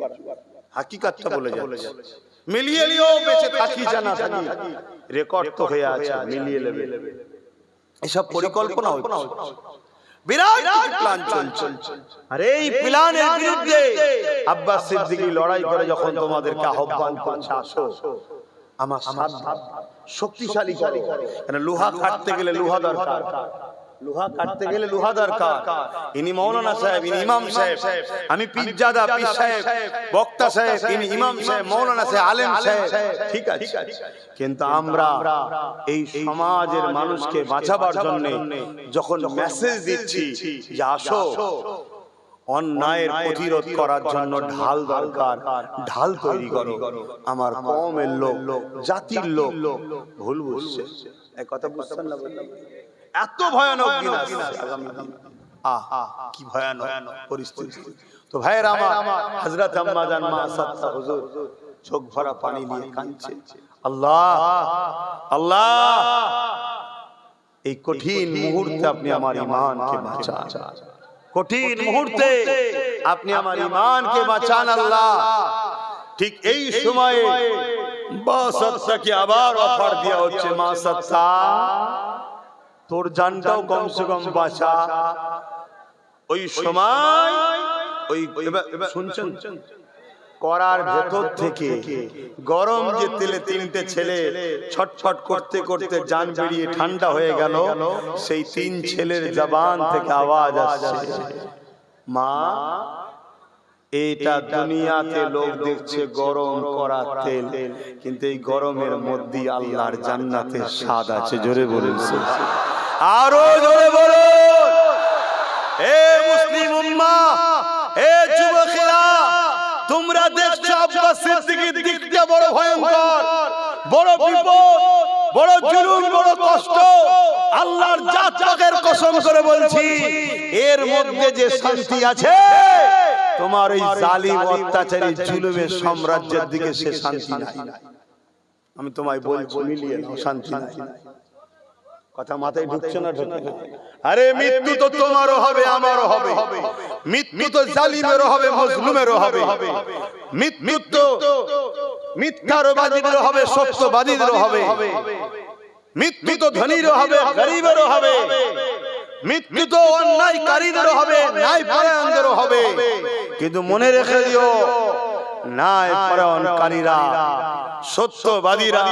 হাকিকতটা বলে যাচ্ছে। মিলিয়ে লিও, বেঁচে থাকি জানা থাকি, রেকর্ড তো হয়ে আছে, মিলিয়ে নেবে। এসব পরিকল্পনা হচ্ছে, বিরাট প্ল্যান চলছে। আর এই প্ল্যানের বিরুদ্ধে আব্বাস সিদ্দিকী লড়াই করে যখন তোমাদেরকে আহ্বান করছে, আসো আমার সাথে, শক্তিশালী করো। কেন লোহা কাটতে গেলে লোহা দরকার, লোহা কাটতে গেলে লোহা দরকার। ইনি মৌলানা সাহেব, ইনি ইমাম সাহেব, আমি পীরজাদা, পীর সাহেব, বক্তা সাহেব, ইনি ইমাম সাহেব, মৌলানা সাহেব, আলেম সাহেব, ঠিক আছে। কিন্তু আমরা এই সমাজের মানুষকে বাঁচাবার জন্য যখন মেসেজ দিচ্ছি যে আসো, অন্যায়ের প্রতিরোধ করার জন্য ঢাল দরকার, ঢাল তৈরি করো। আমার কওমের লোক, জাতির লোক ভুল বুঝছে, এই কথা বুঝছেন না? এত ভয়ানক দিন আসছে আগামী দিন, কি ভয়ানক পরিস্থিতি। তো ভাইয়েরা আমার, হযরত আম্মা জান মা সাত্তার হুজুর চোখ ভরা পানি নিয়ে কাঁদছে, আল্লাহ আল্লাহ, এই কঠিন মুহূর্তে আপনি আমার ঈমানকে বাঁচান, কঠিন মুহূর্তে আপনি আমার ঈমানকে বাঁচান আল্লাহ। ঠিক এই সময়ে মা সাত্তাকে আবার অফার দেওয়া হচ্ছে, মা সাত্তা, তোর জানটাও কমসে কম বাঁচা। ওই সময় ওই শুনছেন, করার ভেতর থেকে গরম যে তেলে তিনটে ছেলে ছটফট করতে করতে জান বেরিয়ে ঠান্ডা হয়ে গেল। সেই তিন ছেলের জবান থেকে আওয়াজ আসছে, মা এইটা দুনিয়াতে লোক দেখছে গরম করা তেল, কিন্তু এই গরমের মধ্যে আল্লাহর জান্নাতের স্বাদ আছে। জোরে বলুন, আরো জোরে বলুন। এ মুসলিম উম্মাহ, এ যুবকেরা, তোমরা দেখছো আব্বাস সিদ্দিকীর দিকটা বড় ভয়ঙ্কর, বড় বিপদ, বড় জুলুম, বড় কষ্ট। আল্লাহর জাত পাকের কসম করে বলছি, এর মধ্যে যে শান্তি আছে, তোমার ওই জালিম অত্যাচারী জুলুমের সাম্রাজ্যের দিকে সে শান্তি নাই। আমি তোমায় বলছি, মিলিয়ে নাও, শান্তি নাই। কথা মাথায় ঢুকছে না? আরে মৃত্যু তো তোমারও হবে, আমারও হবে। মৃত্যু তো জালিমেরও হবে, মজলুমেরও হবে। মৃত্যু তো মিথ্যাবাদীদেরও হবে, সত্যবাদীদেরও হবে। মৃত্যু তো ধনীরও হবে, গরিবেরও হবে। মৃত্যু তো অন্যায়কারীদেরও হবে, ন্যায়পরায়ণদেরও হবে। কিন্তু মনে রেখে দিও, ন্যায়পরায়ণকারীরা, সত্যবাদীরা,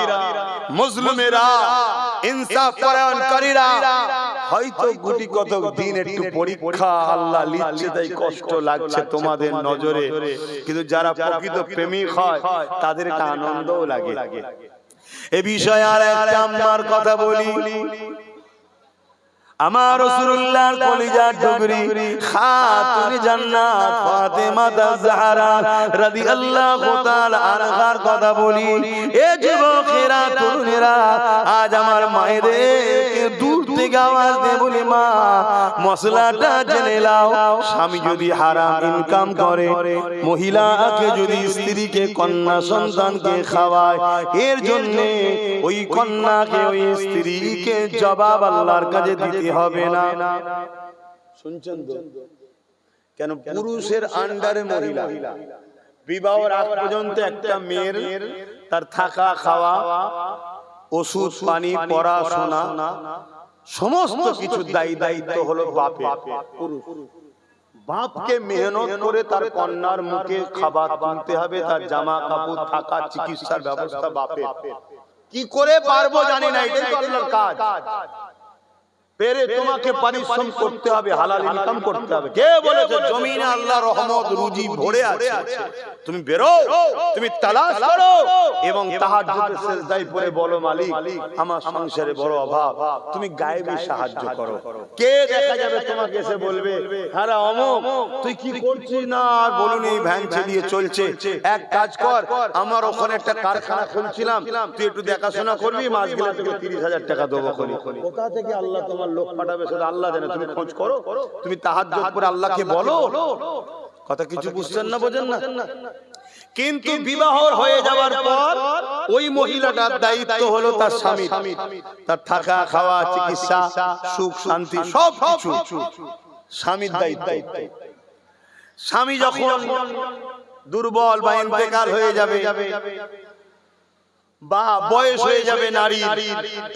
মজলুমেরা, ইনসাফ পরায়ণকারীরা হয়তো গুটি কতক দিন একটু পরীক্ষা আল্লাহ লিখছে, তাই কষ্ট লাগছে তোমাদের নজরে, কিন্তু যারা প্রকৃত প্রেমিক হয় তাদের একটা আনন্দও লাগে। এ বিষয়ে আর একটা আমার কথা বলি। আমার রাসূলুল্লাহর কলিজার টুকরি খাতুনে জান্নাত ফাতেমা তাজহারা রাদিয়াল্লাহু তাআলা আনহার কথা বলি। এ যুবকেরা, তরুণেরা, আজ আমার মায়েদেরকে দূর থেকে আওয়াজ দিয়ে বলি, মা, মশলাটা জেনে নাও। স্বামী যদি হারাম ইনকাম করে, মহিলাকে যদি স্ত্রীকে, কন্যা সন্তানকে খাওয়ায়, এর জন্য ওই কন্যাকে, ওই স্ত্রীকে জবাব আল্লাহর কাছে দিতে হবে না। শুনছেন তো? কেন পুরুষের আন্ডারে মহিলা, বিবাহের আগ পর্যন্ত একটা মেয়ের তার থাকা, খাওয়া, ওষুধ পানি, পড়াশোনা, সমস্ত কিছু দায়িত্ব হলো বাপের। বাপকে মেহনত করে তার কন্যার মুখে খাবার আনতে হবে, তার জামা কাপড়, থাকা, চিকিৎসার ব্যবস্থা বাপের। কি করে পারবো জানি না, এটাই তো আল্লাহর কাজ। পেরে তোমাকে পরিশ্রম করতে হবে, হালাল ইনকাম করতে হবে। কে বলেছে জমিনে আল্লাহর রহমত রুজি ভরে আছে? তুমি বেরো, তুমি তালাশ করো এবং তাহাজ্জুদের সিজদায় পড়ে বলো, মালিক, আমার সংসারে বড় অভাব, তুমি গায়েবী সাহায্য করো। কে দেখা যাবে তোমাকে এসে বলবে, আরে অমুক, তুই কি করছিস না? আর বলুন, এই ভ্যান চালিয়ে চলছে, এক কাজ কর, আমার ওখানে একটা কারখানা খুলছিলাম, তুই একটু দেখাশোনা করবি, মাস গেলে তোকে 30,000 টাকা দেবো। কোথা থেকে আল্লাহ তোমার লোক পাঠাবে সেটা আল্লাহ জানে। তুমি খোঁজ করো, তুমি তাহাজ্জুদ করে আল্লাহকে বলো। কথা কিছু বুঝছেন না, বোঝেন না? কিন্তু বিবাহ হয়ে যাওয়ার পর ওই মহিলাটার দায়িত্ব হলো তার স্বামী, তার থাকা, খাওয়া, চিকিৎসা, সুখ শান্তি সব কিছু স্বামীর দায়িত্ব। স্বামী যখন দুর্বল বা ইন্তেকাল হয়ে যাবে বা বয়স হয়ে যাবে নারী,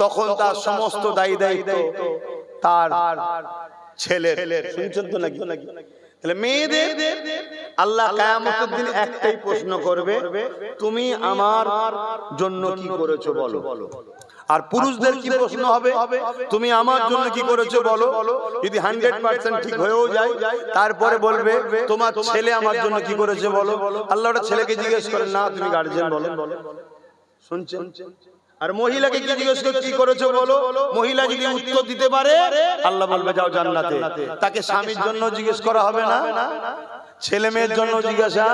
তখন তার সমস্ত দায়িত্ব তার ছেলের। শুনছেন তো নাকি? তাহলে মেয়েদের আল্লাহ কিয়ামতের দিন একটাই প্রশ্ন করবে, তুমি আমার জন্য কি করেছো বলো। আর পুরুষদের কি প্রশ্ন হবে, তুমি আমার জন্য কি করেছো বলো। যদি 100% ঠিক হয়েও যায়, তারপরে বলবে তোমার ছেলে আমার জন্য কি করেছে বলো। আল্লাহ ওটা ছেলেকে জিজ্ঞেস করেন না, তুমি গার্জিয়ান বলো। শুনছেন? আর মহিলাকে কি জিজ্ঞেস করে কি করেছো বলো। মহিলা যদি উত্তর দিতে পারে, আল্লাহ বলবে যাও জান্নাতে। তাকে স্বামীর জন্য জিজ্ঞেস করা হবে না, ছেলে মেয়ের জন্য জিজ্ঞাসা।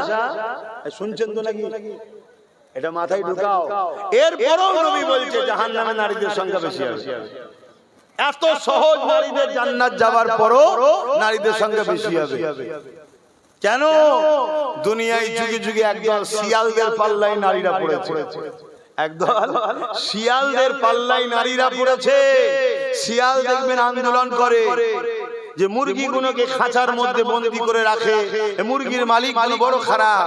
শুনছেন তো নাকি? এটা মাথায় ঢুকাও। এরপরও নবী বলছে জাহান্নামে নারীদের সংখ্যা বেশি হবে। এত সহজ নারীদের জান্নাত যাওয়ার পরও নারীদের সংখ্যা বেশি হবে। কেন? দুনিয়ায় যুগে যুগে একদল শিয়ালদের পাল্লায় নারীরা পড়েছে, একদল শিয়ালদের পাল্লায় নারীরা পড়েছে। শিয়াল দেখবেন আন্দোলন করে যে মুরগিগুলোকে খাঁচার মধ্যে বন্দী করে রাখে, মুরগির মালিক বড় খারাপ,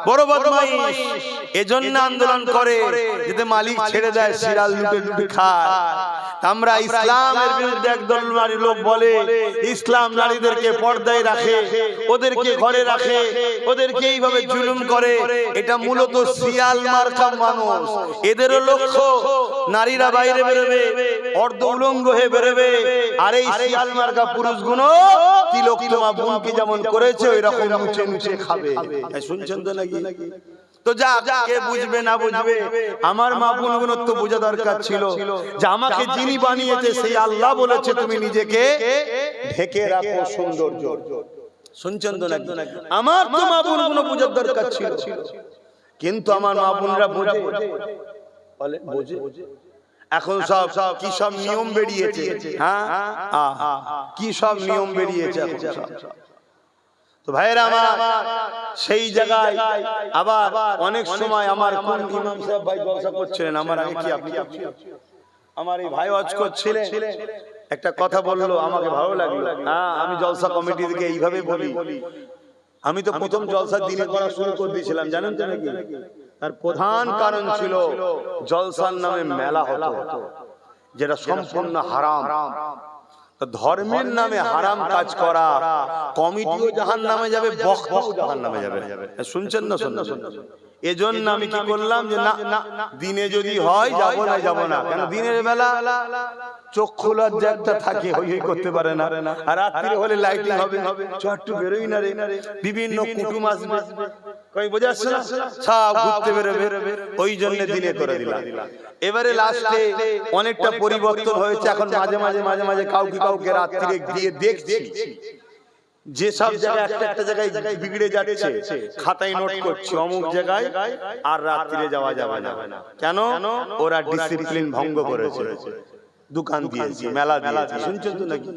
বড় বদমাইশ, এজন্য আন্দোলন করে যাতে মালিক ছেড়ে দেয়, শিয়াল লুটে লুটে খায়। আমরা ইসলামের বিরুদ্ধে একদল নারী লোক বলে ইসলাম নারীদেরকে পর্দায় রাখে, ওদেরকে ঘরে রাখে, ওদেরকে এইভাবে জুলুম করে। এটা মূলত শিয়াল মার্কা মানুষ। এদেরও লক্ষ্য নারীরা বাইরে বেরোবে, অর্ধ উলঙ্গ হয়ে বেরোবে, আর এই শিয়াল মার্কা পুরুষগুলো তিলক তোমা বোনকে যেমন করেছে ওই রকম মুছে মুছে খাবে। শুনছেন তো নাকি? তো যা কে বুঝবে না বুঝবে, আমার মা বোনগুলো তো বোঝা দরকার ছিল যে আমাকে যিনি বানিয়েছে সেই আল্লাহ বলেছে তুমি নিজেকে ঢেকে রাখো সৌন্দর্য। শুনছেন তো নাকি? আমার তো মা বোনগুলো বোঝার দরকার ছিল, কিন্তু আমার মা বোনরা বোঝে, বলে বোঝে। এখন সব কি সব নিয়ম বেরিয়েছে, হ্যাঁ কি সব নিয়ম বেরিয়েছে এখন সব। তো ভাইরা আমার, সেই জায়গায় আবার অনেক সময় আমার কোন ইমাম সাহেব ভাই জলসা করছিলেন, আমার আগে কি আপনি আমার এই ভাই ওয়াজ করছিলেন, একটা কথা বললো আমাকে ভালো লাগলো। হ্যাঁ, আমি জলসা কমিটি থেকে এইভাবে বলি, আমি তো প্রথম জলসা দিনে করা শুরু করে দিয়েছিলাম, জানেন তো নাকি? তার প্রধান কারণ ছিল জলসার নামে মেলা হতো, যেটা সম্পূর্ণ হারাম। ধর্মের নামে হারাম কাজ করা, কমিটিও জাহান্নামে যাবে, বক্তাও জাহান্নামে যাবে। শুনছেন না? শুনুন। এজন্য আমি কি করলাম যে না, দিনে যদি হয় যাব না। কেন? দিনের বেলা চক্ষু লজ্জা একটা থাকে, হই হই করতে পারে না, আর রাত্রি হলে লাইটিং হবে, একটু বেরোই না রে, বিভিন্ন কুটুম আসবে, কই বোঝাচ্ছে না, সব ঘুরতে বেরোবে, ওই জন্য দিনে করে দিলাম। এবারে লাস্টে অনেকটা পরিবর্তন হয়েছে, এখন মাঝে মাঝে কাউকে রাত্রিরে গিয়ে দেখছি যে সব জায়গায় একটা জায়গায় বিগড়ে যাচ্ছে, খাতায় নোট করছি অমুক জায়গায় আর রাত্রিরে যাওয়া যাবে না। কেন? ওরা ডিসিপ্লিন ভঙ্গ করেছে, দোকান দিয়েছে, মেলা দিয়েছে। শুনছেন তো নাকি?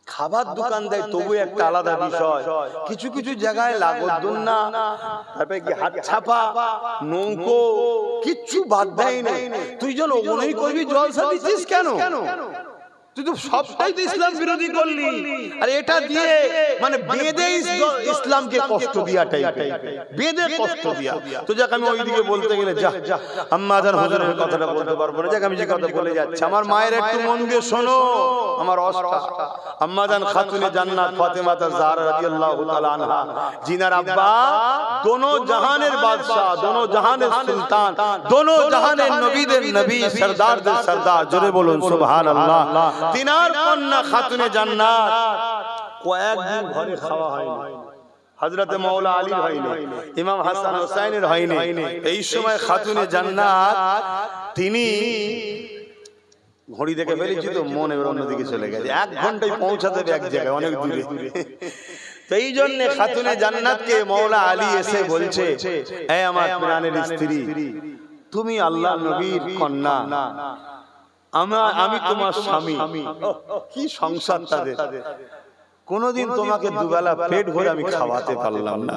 খাবার দোকান দেয় তবু একটা আলাদা বিষয়, কিছু কিছু জায়গায় লাগোদ্দুন্না, তারপরে কি হাত ছাপা, নৌকো, কিচ্ছু বাদ দেয় না। তুই যেন ওগুলোই করবি, জলসা দিচ্ছিস কেন? তুই তো সবটাই তো ইসলাম বিরোধী করলি। আর এটা দিয়ে মানে বেঁধে ইসলামকে কষ্ট দিয়াটাই, বেঁধে কষ্ট দিয়া। তো যাক, আমি ওইদিকে বলতে গেলে যা আম্মা জান হুজুরের কথাটা বলতে পারবো না। যাক, আমি যে কথা বলে যাচ্ছি, আমার মায়ের একটু মন দিয়ে শোনো। আমার অষ্টা আম্মা জান খাতুনে জান্নাত ফাতেমা জাহরা রাদিয়াল্লাহু তাআলা আনহা, জিনার আব্বা দোনো জাহানের বাদশা, দোনো জাহানের সুলতান, দোনো জাহানের নবীদের নবী, সরদারদের সরদার, জোরে বলুন সুবহানাল্লাহ। তিনার কন্যা খাতুনে জান্নাত কয়েকদিন ঘরে খাওয়া হয়নি। হযরতে মাওলা আলীর হয়নি, ইমাম হাসান হুসাইনের হয়নি। এই সময় খাতুনে জান্নাত তিনি ঘড়ি দেখে ফেলেছি তো মন এবার অন্যদিকে চলে গেছে, 1 ঘন্টায় পৌঁছাতে হবে এক জায়গায়, অনেক দূরে। তো এই জন্য খাতুনে জান্নাতকে মাওলা আলী এসে বলছে, হে আমার প্রাণের স্ত্রী, তুমি আল্লাহ নবীর কন্যা, আমি তোমার স্বামী। কি সংসার তাদের! কোনদিন তোমাকে দুবেলা পেট ভরে আমি খাওয়াতে পারলাম না।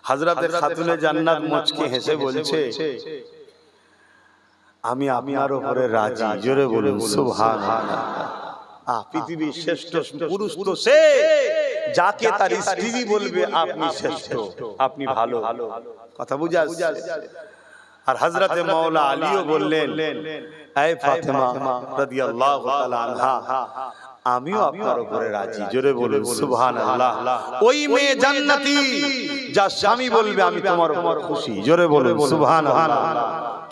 হযরতে খাতুনে জান্নাত মুচকি হেসে বলছে, আমি আপনার উপরে রাজি। জোরে বলুন সুবহানাল্লাহ। পৃথিবীর শ্রেষ্ঠ পুরুষ তো সে যাকে তার স্ত্রী বলবে আপনি শ্রেষ্ঠ, আপনি ভালো। কথা বুঝা? আর হযরতে মাওলা আলীও বললেন, হে ফাতেমা রাদিয়াল্লাহু তাআলা আনহা, আমিও আপনার উপরে রাজি। জোরে বলুন সুবহানাল্লাহ। ওই মেয়ে জান্নাতি যা স্বামী বলবে আমি তোমার উপর খুশি। জোরে বলুন সুবহানাল্লাহ।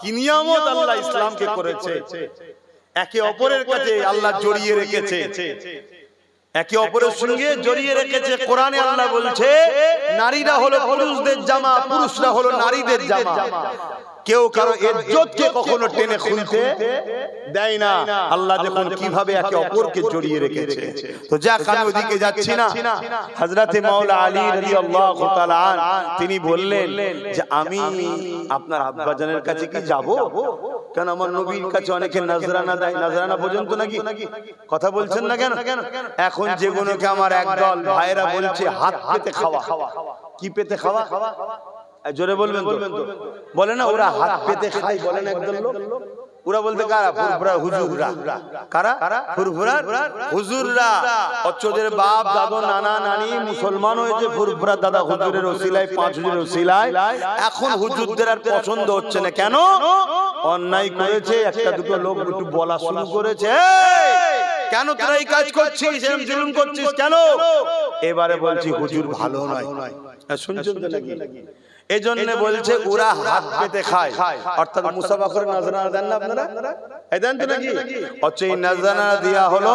কি নিয়ামত আল্লাহ ইসলামকে করেছে! একে অপরের কাছে আল্লাহ জড়িয়ে রেখেছে, একে অপরের সঙ্গে জড়িয়ে রেখেছে। কোরআনে আল্লাহ বলছে, নারীরা হলো পুরুষদের জামা, পুরুষরা হলো নারীদের জামা। কেউ কারো ইজ্জতকে কখনো টেনে খুলতে দেয় না। আল্লাহ দেখুন কিভাবে একে অপরকে জড়িয়ে রেখেছে। তো যাক, আমি ওদিকে যাচ্ছি না। হযরতে মাওলা আলী রাদিয়াল্লাহু তাআলা তিনি বললেন যে আমি আপনার আব্বাজানের কাছে কি যাব? কেন? আমার নবীর কাছে অনেকে নজরানা দেয়, নজরানা পর্যন্ত নাকি। কথা বলছেন না কেন? এখন যেগুলোকে আমার একদল ভাইরা বলছে হাত পেতে খাওয়া। কি পেতে খাওয়া? জোরে বলবেন তো? বলে না ওরা হাত পেতে খায়, বলেন একদল লোক। ওরা বলতে কারা? ফুরফুরা হুজুররা। কারা? ফুরফুরা হুজুররা। অচ্চদের বাপ দাদু নানা নানি মুসলমান হয়েছে ফুরফুরা দাদা হুজুরের ওসিলায়, 5 হুজুরের ওসিলায়। এখন হুজুরদের আর পছন্দ হচ্ছে না। কেন? অন্যায় করেছে, একটা দুটো লোক একটু বলা শুরু করেছে, কেন তোরা এই কাজ করছিস, এরকম জুলুম করছিস কেন? এবারে বলছি হুজুর ভালো নয়। শুনছেন তো নাকি? এজন্য বলছে ওরা হাত পেতে খায়, অর্থাৎ মুসাফা করে নজরানা দেন না আপনারা? এই দেন তো নাকি? হচ্ছে এই নজরানা দেয়া হলো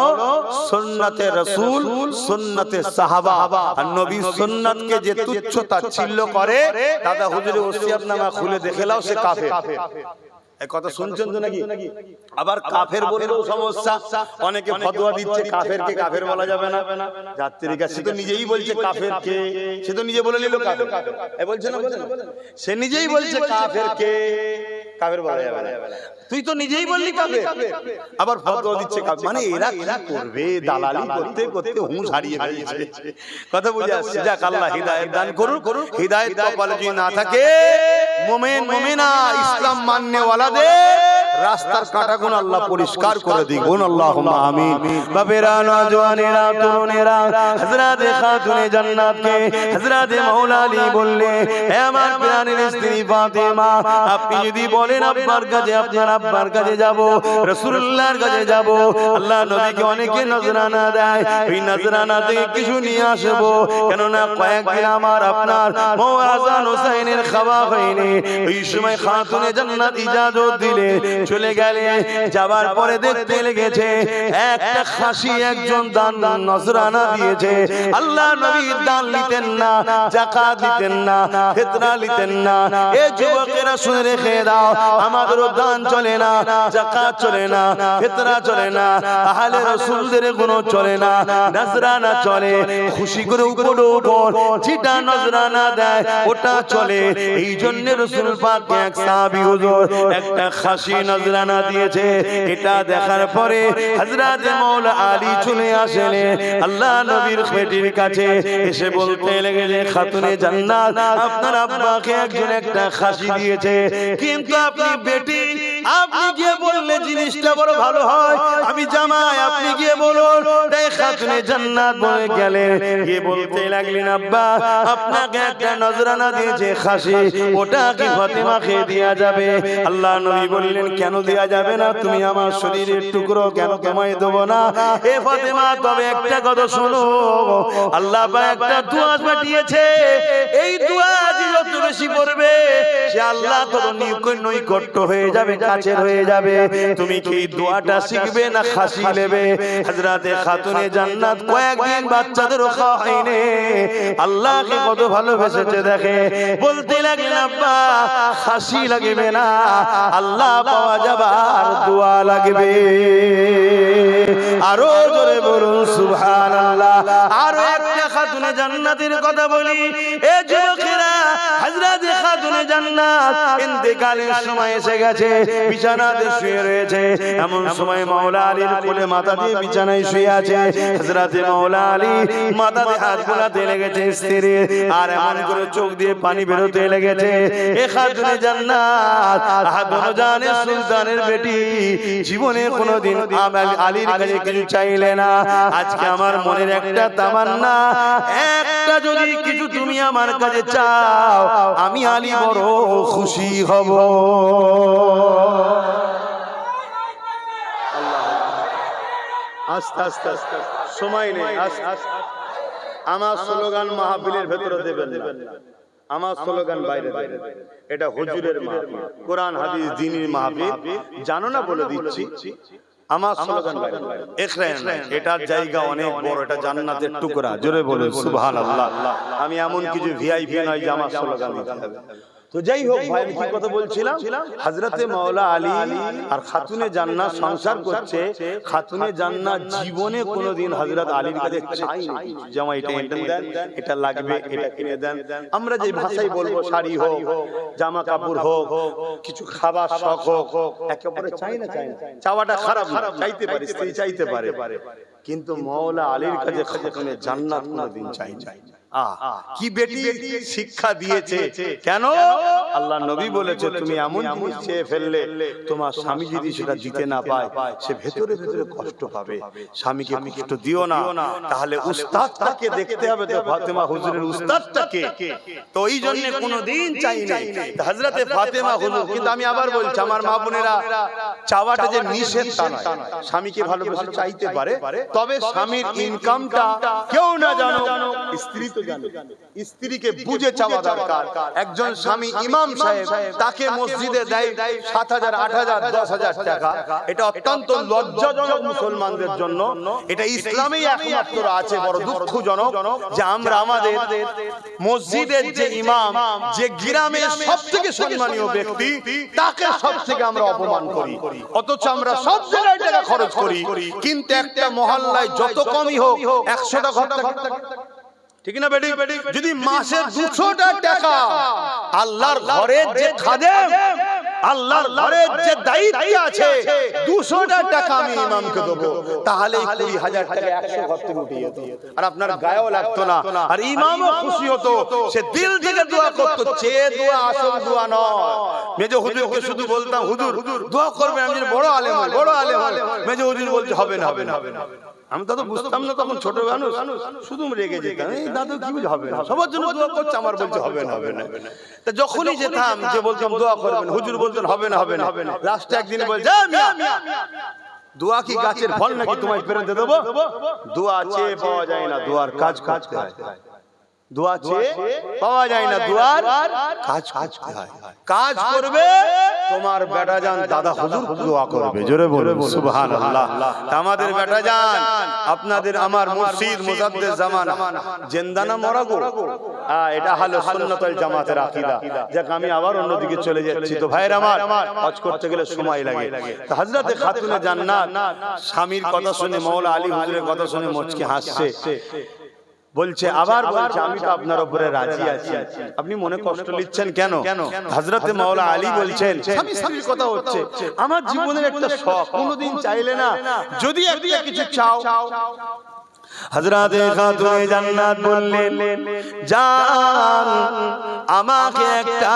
সুন্নতে রাসূল, সুন্নতে সাহাবা। আর নবী সুন্নাতকে যে তুচ্ছ তাচ্ছিল্য করে, দাদা হুজুরের ওসিয়তনামা খুলে দেখে নাও, সে কাফের। এই কথা শুনছেন তো নাকি? আবার কাফের বলেও সমস্যা। অনেকে ফতোয়া দিচ্ছে কাফেরকে কাফের বলা যাবে না। যাত্রীকা সে তো নিজেই বলছে কাফেরকে, সে তো নিজে বলে নিল কাফের। এই বলছে না, সে নিজেই বলছে কাফেরকে কাফের বলা যাবে না। তুই তো নিজেই বললি কাফের, আবার ফতোয়া দিচ্ছে কাফের। মানে এরা কি করবে? দালালি করতে করতে হুঁশ হারিয়ে ফেলেছে। কথা বুঝে আসছে? যাক, আল্লাহ হিদায়াত দান করুক। হিদায়াত কপালে যদি না থাকে, মুমিন মুমিনা ইসলাম মাননে ওয়ালাদের রাস্তার কাঁটাগুলো আল্লাহ পরিষ্কার করে দিক। বলুন আল্লাহুম্মা আমিন। বাবেরা, নওজওয়ানেরা, তরুণেরা, হযরতে খাতুনে জান্নাতকে হযরতে মাওলা আলী বললে, হে আমার প্রাণের স্ত্রী ফাতেমা, আপনি যদি বলেন আব্বার কাছে, আপনার আব্বার কাছে যাব, রাসূলুল্লাহর কাছে যাব, আল্লাহ নবীকে অনেকে নজরানা দেয়, ওই নজরানা থেকে কিছু নিয়ে আসবো। কেননা কয়েকদিন আমার আপনার হাসান হোসেনের খাওয়া হয়নি। ওই সময় খাতুনে জান্নাত ইজাজত দিলে চলে গেলে, যাবার পরে দেখতে লেগেছে একটা খাসি একজন দান নজরানা দিয়েছে। আল্লাহ নবী দান নিতেন না, যাকাত দিতেন না, ফিতরা নিতেন না। এই যুবকেরা শুনে রেখে দাও, আমাদেরও দান চলে না, যাকাত চলে না, ফিতরা চলে না, আহলে রাসূলদের গুণ চলে না, নজরানা চলে। খুশি করে উপরে উপর যেটা নজরানা দেয় ওটা চলে। এই জন্য রাসূল পাক এক সাহাবী হুজুর একটা খাসি নজরানা দিয়েছে। এটা দেখার পরে হযরতে মাওলা আলী চলে আসলেন আল্লাহ নবীর পেটির কাছে, এসে বলতে লেগেছে, খাতুনে জান্নাত, আপনার আব্বাকে একজন একটা খাসি দিয়েছে, কিন্তু আপনি বেটি, আপনি গিয়ে বললে জিনিসটা বড় ভালো হয়। আমি জামাই, আপনি গিয়ে বলুন। তাই খাতুনে জান্নাত বলে গেলেন, গিয়ে বলতে লাগলেন, আব্বা আপনাকে একটা নজরানা দিয়েছে খাসি, ওটা কি ফাতেমাকে দেয়া যাবে? আল্লাহ নবী বললেন, কেন দেয়া যাবে না? তুমি আমার শরীরের টুকরো, কেন তোমায় দেব না? এ ফাতেমা, তবে একটা কথা শোনো, আল্লাহ পাক একটা দোয়া পাঠিয়েছে, এই দোয়া যত বেশি পড়বে সে আল্লাহ তত নৈকট্য হয়ে যাবে, কাছের হয়ে যাবে। তুমি কি এই দোয়াটা শিখবে না খাসি নেবে? হযরতে খাতুনে জান্নাত কয়েকদিন বাচ্চাদেরও খাওয়াইনি, আল্লাহকে কত ভালোবেসেছে দেখে। বলতে লাগলেন, আব্বা খাসি লাগবে না, আল্লাহ পাওয়া যাবার দোয়া লাগবে। আরো জোরে বলুন সুবহানাল্লাহ। আরো একটা খাতুনে জান্নাতের কথা বলি, এ যুবকেরা, হযরতে খাতুনে জান্নাত ইন্তেকালের সময় এসে গেছে, বিছানাতে শুয়ে রয়েছে। এমন সময় মাওলা আলীর কোলে মাথা দিয়ে বিছানায় শুয়ে আছে। হযরতে মাওলা আলী মাথাতে হাত বোলাতে লেগেছে স্ত্রী, আর এমন করে চোখ দিয়ে পানি বেরোতে লেগেছে। এ খাতুনে জান্নাত, আহাদুল জানের সুলতানের বেটি, জীবনে কোনোদিন আলীর কাছে কিছু চাইলে না। আজকে আমার মনের একটা তামান্না, একটা যদি কিছু তুমি আমার কাছে চাও, আমি আলী বড় খুশি হব। আস্তে আস্তে আস্তে, সময় নেই। আমার স্লোগান মাহফিলের ভেতরে দেবেন না, আমার স্লোগান বাইরে দেবেন। এটা হুজুরের মাহফিল, কোরআন হাদিস দ্বীনের মাহফিল, জানো না বলে দিচ্ছি। আমার স্লোগান বাইরে, এটার জায়গা অনেক বড়, এটা জান্নাতের টুকরা। জোরে বলে সুবহানাল্লাহ। আমি এমন কিছু ভিআইপি নয় যে আমার স্লোগান দিতে হবে। তো যাই হোক ভাই, আমি কি কথা বলছিলাম, হযরতে মাওলা আলী আর খাতুনে জান্নাত সংসার করছে। খাতুনে জান্নাত জীবনে কোনোদিন হযরত আলীর কাছে চাইনি জামা এটা দেন, এটা লাগবে, এটা কিনে দেন। আমরা যে ভাষায় বলবো, শাড়ি হোক, জামা কাপড় হোক, কিছু খাবার শখ হোক, একেবারে চাই না। চাওয়াটা খারাপ না, চাইতে পারে, স্ত্রী চাইতে পারে, কিন্তু মাওলা আলীর কাছে খাতুনে জান্নাত কোনোদিন চাই নাই। কি বেটি শিক্ষা দিয়েছে, কেন? আল্লাহ নবী বলেছে তুমি এমন জিনিস চেয়ে ফেললে তোমার স্বামী যদি সেটা দিতে না পায় সে ভেতরে ভেতরে কষ্ট পাবে, স্বামীকে কষ্ট দিও না। তাহলে উস্তাদটাকে দেখতে হবে, তো ফাতেমা হুজুরের উস্তাদটাকে, তো এই জন্য কোনোদিন চাই নাই হযরতে ফাতেমা হুজুর। কিন্তু আমি আবার বলছি আমার মা বোনেরা, চাওয়াটা যে নিষেধ তা নয়, স্বামীকে ভালোবেসে চাইতে পারে, তবে স্বামীর ইনকামটা কেউ না জানো, স্ত্রী স্ত্রীকে বুঝে চাওয়া দরকার। একজন স্বামী ইমাম সাহেব, তাকে মসজিদে দেয় 7,000, 8,000, 10,000 টাকা, এটা অত্যন্ত লজ্জাজনক মুসলমানদের জন্য। এটা ইসলামেই একমাত্র আছে। বড় দুঃখজনক যে আমরা আমাদের মসজিদের যে ইমাম, যে গ্রামের সবথেকে সম্মানীয় ব্যক্তি, তাকে সবথেকে আমরা অপমান করি, অথচ আমরা সব জায়গায় টাকা খরচ করি। কিন্তু একটা মহল্লায় যত কমই হোক 100টা ঘর থাকে, ঠিক না বেটি? যদি মাসে 200টা টাকা আল্লাহর ঘরের যে খাদেম, আল্লাহর ঘরের যে দায়িত্ব আছে, 200টা টাকা আমি ইমামকে দেবো, তাহলে 20,000 টাকা 100 ঘর থেকে উঠে যেত, আর আপনার গায়েও লাগতো না, আর ইমামও খুশি হতো। সে দিল থেকে দোয়া করতো, চেয়ে দোয়া, আসল দোয়া নয়। মেজো হুজুরকে শুধু বলতাম হুজুর দোয়া করবেন, আমি বড় আলেম হই, বড় আলেম হই। মেজো হুজুর বলছে হবে না, হবে না, হবে না। আমি তো বুঝতাম না তখন, ছোট মানুষ, শুধু রেগে যেতাম, এই দাদু কি বুঝে হবে না, সবার জন্য দোয়া করছে, আমার বলছে হবে না, হবে না। তা যখনই যেতাম যে বলতাম দোয়া করবেন, হুজুর বলতেন হবে না, হবে না। লাস্টে একদিন বলছে দোয়া কি গাছের ফল নাকি তোমায় পেরে দেবো? দোয়া চেয়ে পাওয়া যায় না, দোয়ার কাজ করতে হয়। দোয়া চেয়ে পাওয়া যায় না, দোয়ার কাজ করতে হয়। কাজ করবে তোমার বেটা জান দাদা হুজুর দোয়া করবে, জোরে বলুন সুবহানাল্লাহ। আমাদের বেটা জান, আপনাদের আমার মুর্শিদ মুজাদ্দিদ জামানা জিন্দানা মরা গো, এটা হলো সুন্নাতুল জামাতের আকীদা। যাক আমি আবার অন্যদিকে চলে যাচ্ছি। তো ভাইরা আমার, হজ করতে গেলে সময় লাগে। তো হযরতে খাতুনে জান্নাত স্বামীর কথা শুনে, মাওলা আলী হুজুরের কথা শুনে মুচকি হাসছে, বলছে, আবার বলছে আমি তো আপনার উপরে রাজি আছি, আপনি মনে কষ্ট নিচ্ছেন কেন? হযরতে মাওলা আলী বলছেন, স্বামী স্ত্রীর কথা হচ্ছে, আমার জীবনের একটা শখ, কোনোদিন চাইলে না, যদি একটা কিছু চাও। হযরতে খাতুনে জান্নাত বললেন, জান আমাকে একটা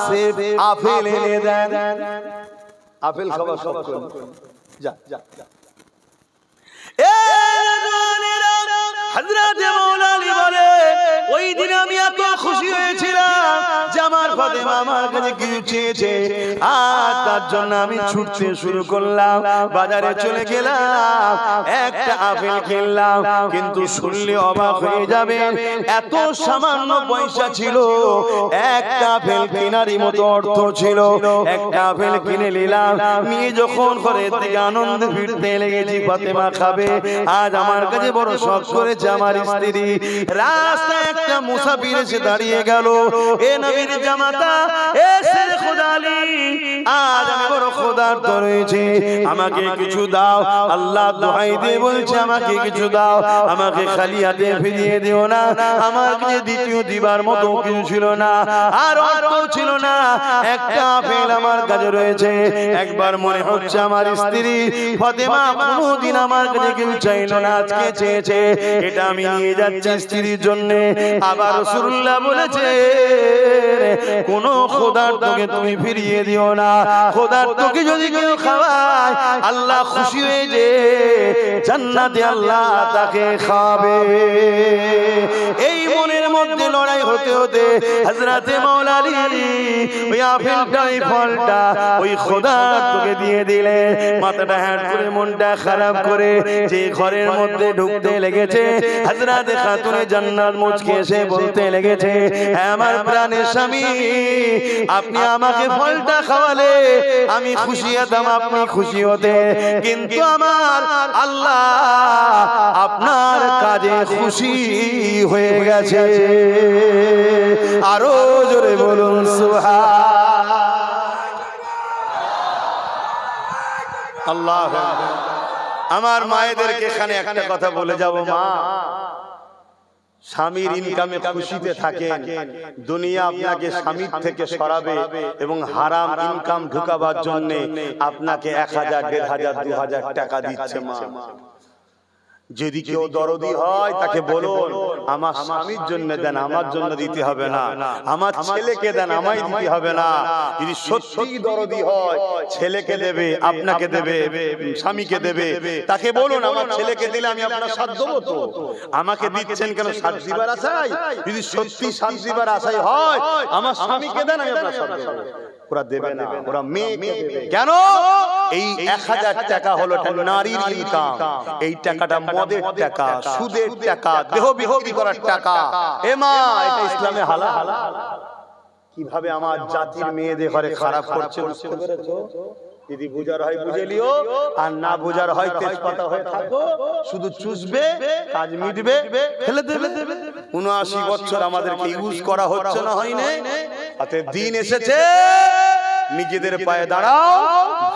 সেব আপেল এনে দেন। আপেল খাওয়া শখ করুন, যা যা। হযরতে মাওলা আলী বলে, ওই দিন আমি এত খুশি হয়েছিলাম যে আমার ফাতেমা আমার কাছে কিছু চেয়েছে, আর তার জন্য আমি ছুটতে শুরু করলাম, বাজারে চলে গেলাম, একটা আপেল কিনলাম। কিন্তু শুনলে অবাক হয়ে যাবে, এত সামান্য পয়সা ছিল, একটা আপেল কেনারই মতো অর্থ ছিল। একটা আপেল কিনে নিলাম, নিয়ে যখন ঘরের দিকে আনন্দে ফিরতে লেগেছি, ফাতেমা খাবে, আজ আমার কাছে বড় শখ করেছে আমার স্ত্রী। রাস্তায় একটা মুসাফির এসে দাঁড়িয়ে গেল, এ নবীর জামাতা, এ শেরে খোদা আলী, আজ আমি বড় ক্ষুধার্ত রয়েছে, আমাকে কিছু দাও। আল্লাহ দোহাই দিয়ে বলছে, আমাকে কিছু দাও, আমাকে খালি হাতে ফিরিয়ে দিও না। আমার কাছে দ্বিতীয় দিবার মতো কিছু ছিল না, আর অর্থ ছিল না, একটা আপেল আমার কাছে রয়েছে। একবার মনে হচ্ছে আমার স্ত্রী ফাতেমা কোনোদিন আমার কাছে কিছু চাইলো না, আজকে চেয়েছে, এটা আমি নিয়ে যাচ্ছি স্ত্রীর জন্য। আবার রাসূলুল্লাহ বলেছে, কোন ক্ষুধার্তকে তুমি ফিরিয়ে দিও না, ক্ষুধার্তকে যদি কেউ খাওয়ায় আল্লাহ খুশি হয়ে যে জান্নাতে আল্লাহ তাকে খাবে। এই মনের মধ্যে লড়াই হতে হতে হযরতে মাওলা আলী ওই আপেলটা, ওই ফলটা ওই ক্ষুধার্তকে দিয়ে দিলে, মাথাটা হ্যাট করে মনটা খারাপ করে যে ঘরের মধ্যে ঢুকতে লেগেছে, হযরতে খাতুনে জান্নাত মুচকি এসে বলতে লেগেছে, আমার প্রাণের স্বামী, আপনি আমাকে ফলটা খাওয়ালে আমি খুশি হতাম, আপনি খুশি হতে, কিন্তু আমার আল্লাহ আপনার কাজে খুশি হয়ে গেছে। আরো জোরে বলুন সুবহানাল্লাহ। আমার মায়েদেরকে এখানে একটা কথা বলে যাব, মা, স্বামীর ইনকামে খুশিতে থাকেন, দুনিয়া আপনাকে স্বামীর থেকে সরাবে এবং হারাম ইনকাম ঢুকাবার জন্য আপনাকে 1,000, 1,500, 2,000 টাকা দিচ্ছে। মা, যদি কেউ দরদি হয় তাকে বলুন আমার স্বামীর জন্য দেন, আমার জন্য দিতে হবে না, আমার ছেলেকে দেন, আমায় দিতে হবে না। যদি সত্যি দরদি হয় ছেলেকে দেবে, আপনাকে দেবে, স্বামীকে দেবে, তাকে বলুন আমার ছেলেকে দিলে আমি আপনার সাথ দেবো। তো আমাকে দিচ্ছেন কেন সাথ দিবার আশায়? যদি সত্যি সাথ দিবার আশায় হয় আমার স্বামীকে দেন, আমি আপনার সাথ দেবো। ওরা দেবে না, ওরা মেয়েকে দেবে। কেন? এই 1000 টাকা হলো নারীর ইনকাম, এই টাকাটা মদের টাকা, সুদের টাকা, দেহ বিক্রি করার টাকা। এ মা, এটা ইসলামে হালাল। কিভাবে আমার জাতির মেয়েদের ঘরে খারাপ করছে বুঝতে পেরেছো? যদি বুঝার হয় বুঝে লিও, আর না বুঝার হয় তেজপাতা হয়ে থাকো, শুধু চুষবে, কাজ মিটবে, ফেলে দেবে। 79 বছর আমাদেরকে ইউজ করা হচ্ছে না, হয়নি? তাতে দিন এসেছে নিজেদের পায়ে দাঁড়াও,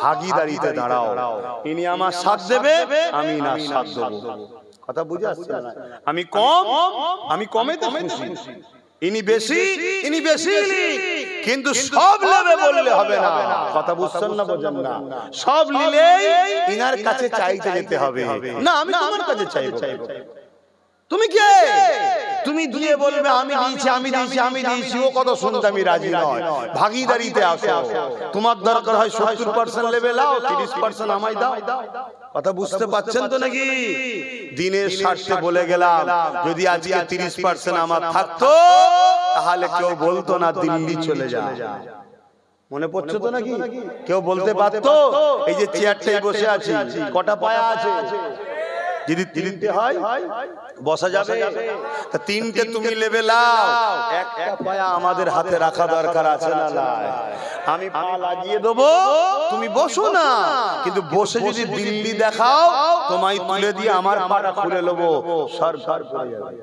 ভাগীদারিতে দাঁড়াও। ইনি আমার সাথ দেবে, আমি না সাথ দেবো। কথা বুঝে আসছে না? আমি কম, আমি কমেতে খুশি। ইনি বেশি, ইনি বেশি, কিন্তু সব নেবে বললে হবে না। কথা বুঝছেন না? বোঝেন না? সব নিলেই ইনার কাছে চাইতে যেতে হবে। না, আমি তোমার কাছে চাইবো। তুমি কে? তুমি দিয়ে বলবে আমি দিয়েছি, আমি দিয়েছি, আমি দিয়েছি। ও কত শুনতে আমি রাজি নয়। ভাগীদারিতে আসো। তোমার দরকার হয় 70% লেভেল দাও, 30% আমায় দাও। কথা বুঝতে পারছেন তো নাকি? দিনের স্বার্থে বলে গেলাম, যদি আজকে 30% আমার থাকতো তাহলে কেউ বলতো না দিল্লি চলে যা। মনে পড়ছে তো নাকি? কেউ বলতে পারতো এই যে চেয়ারটাই বসে আছি, কটা পায়া আছে? যদি 3টে হয় বসা যাবে। তা 3টে তুমি লেবে লাও, একটা পায়া আমাদের হাতে রাখা দরকার আছে না? আমি পা লাগিয়ে দেবো, তুমি বসো না। কিন্তু বসে যদি দিল্লি দেখাও, তোমায় তুলে দিয়ে আমার পাটা খুলে নেবো, সরকার পড়ে যাবে।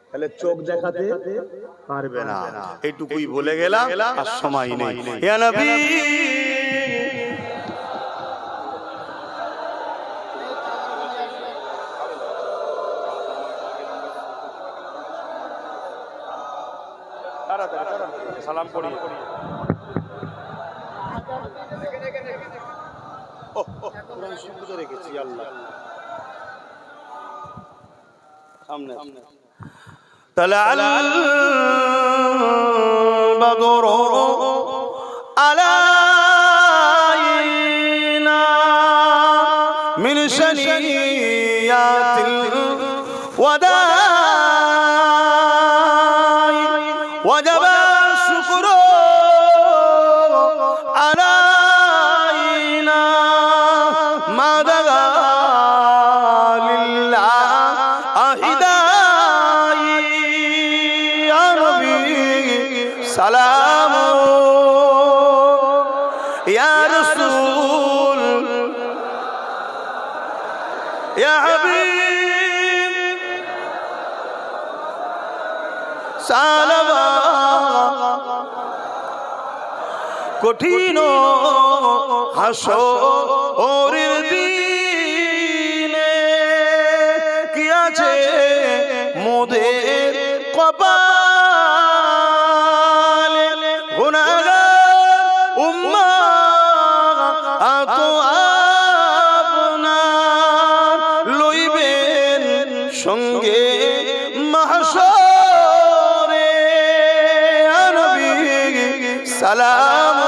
তাহলে চোখ দেখাতে পারবে না। এইটুকুই বলে গেলাম, আর সময় নেই। ইয়া নবী, সালাম করি। কোরআন শুদ্ধ রেখেছি আল্লাহ সামনে। তালাল বাদরু আলাইনা মিন শানিয়াতিল ওয়াদা ওয়াজাবা সালাম ইয়া রাসূল ইয়া হাবিব সালাম। কঠিন হাসরের দিনে কি আছে মোদের কপালে, গুনাহগার উম্মাত আপনার লইবেন সঙ্গে মাহশরে। নবী সালাম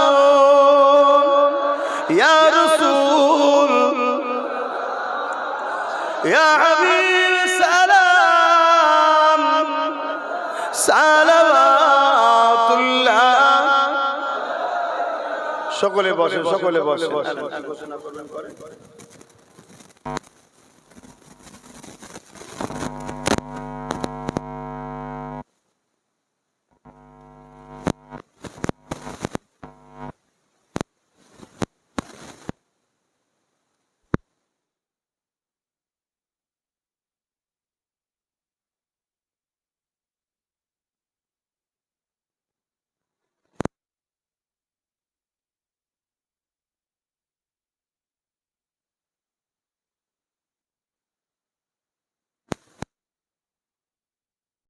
ইয়া রাসূল ইয়া হাবিব সালাম সালাওয়াতুল্লাহ। সকলে বসে, সকলে বসে।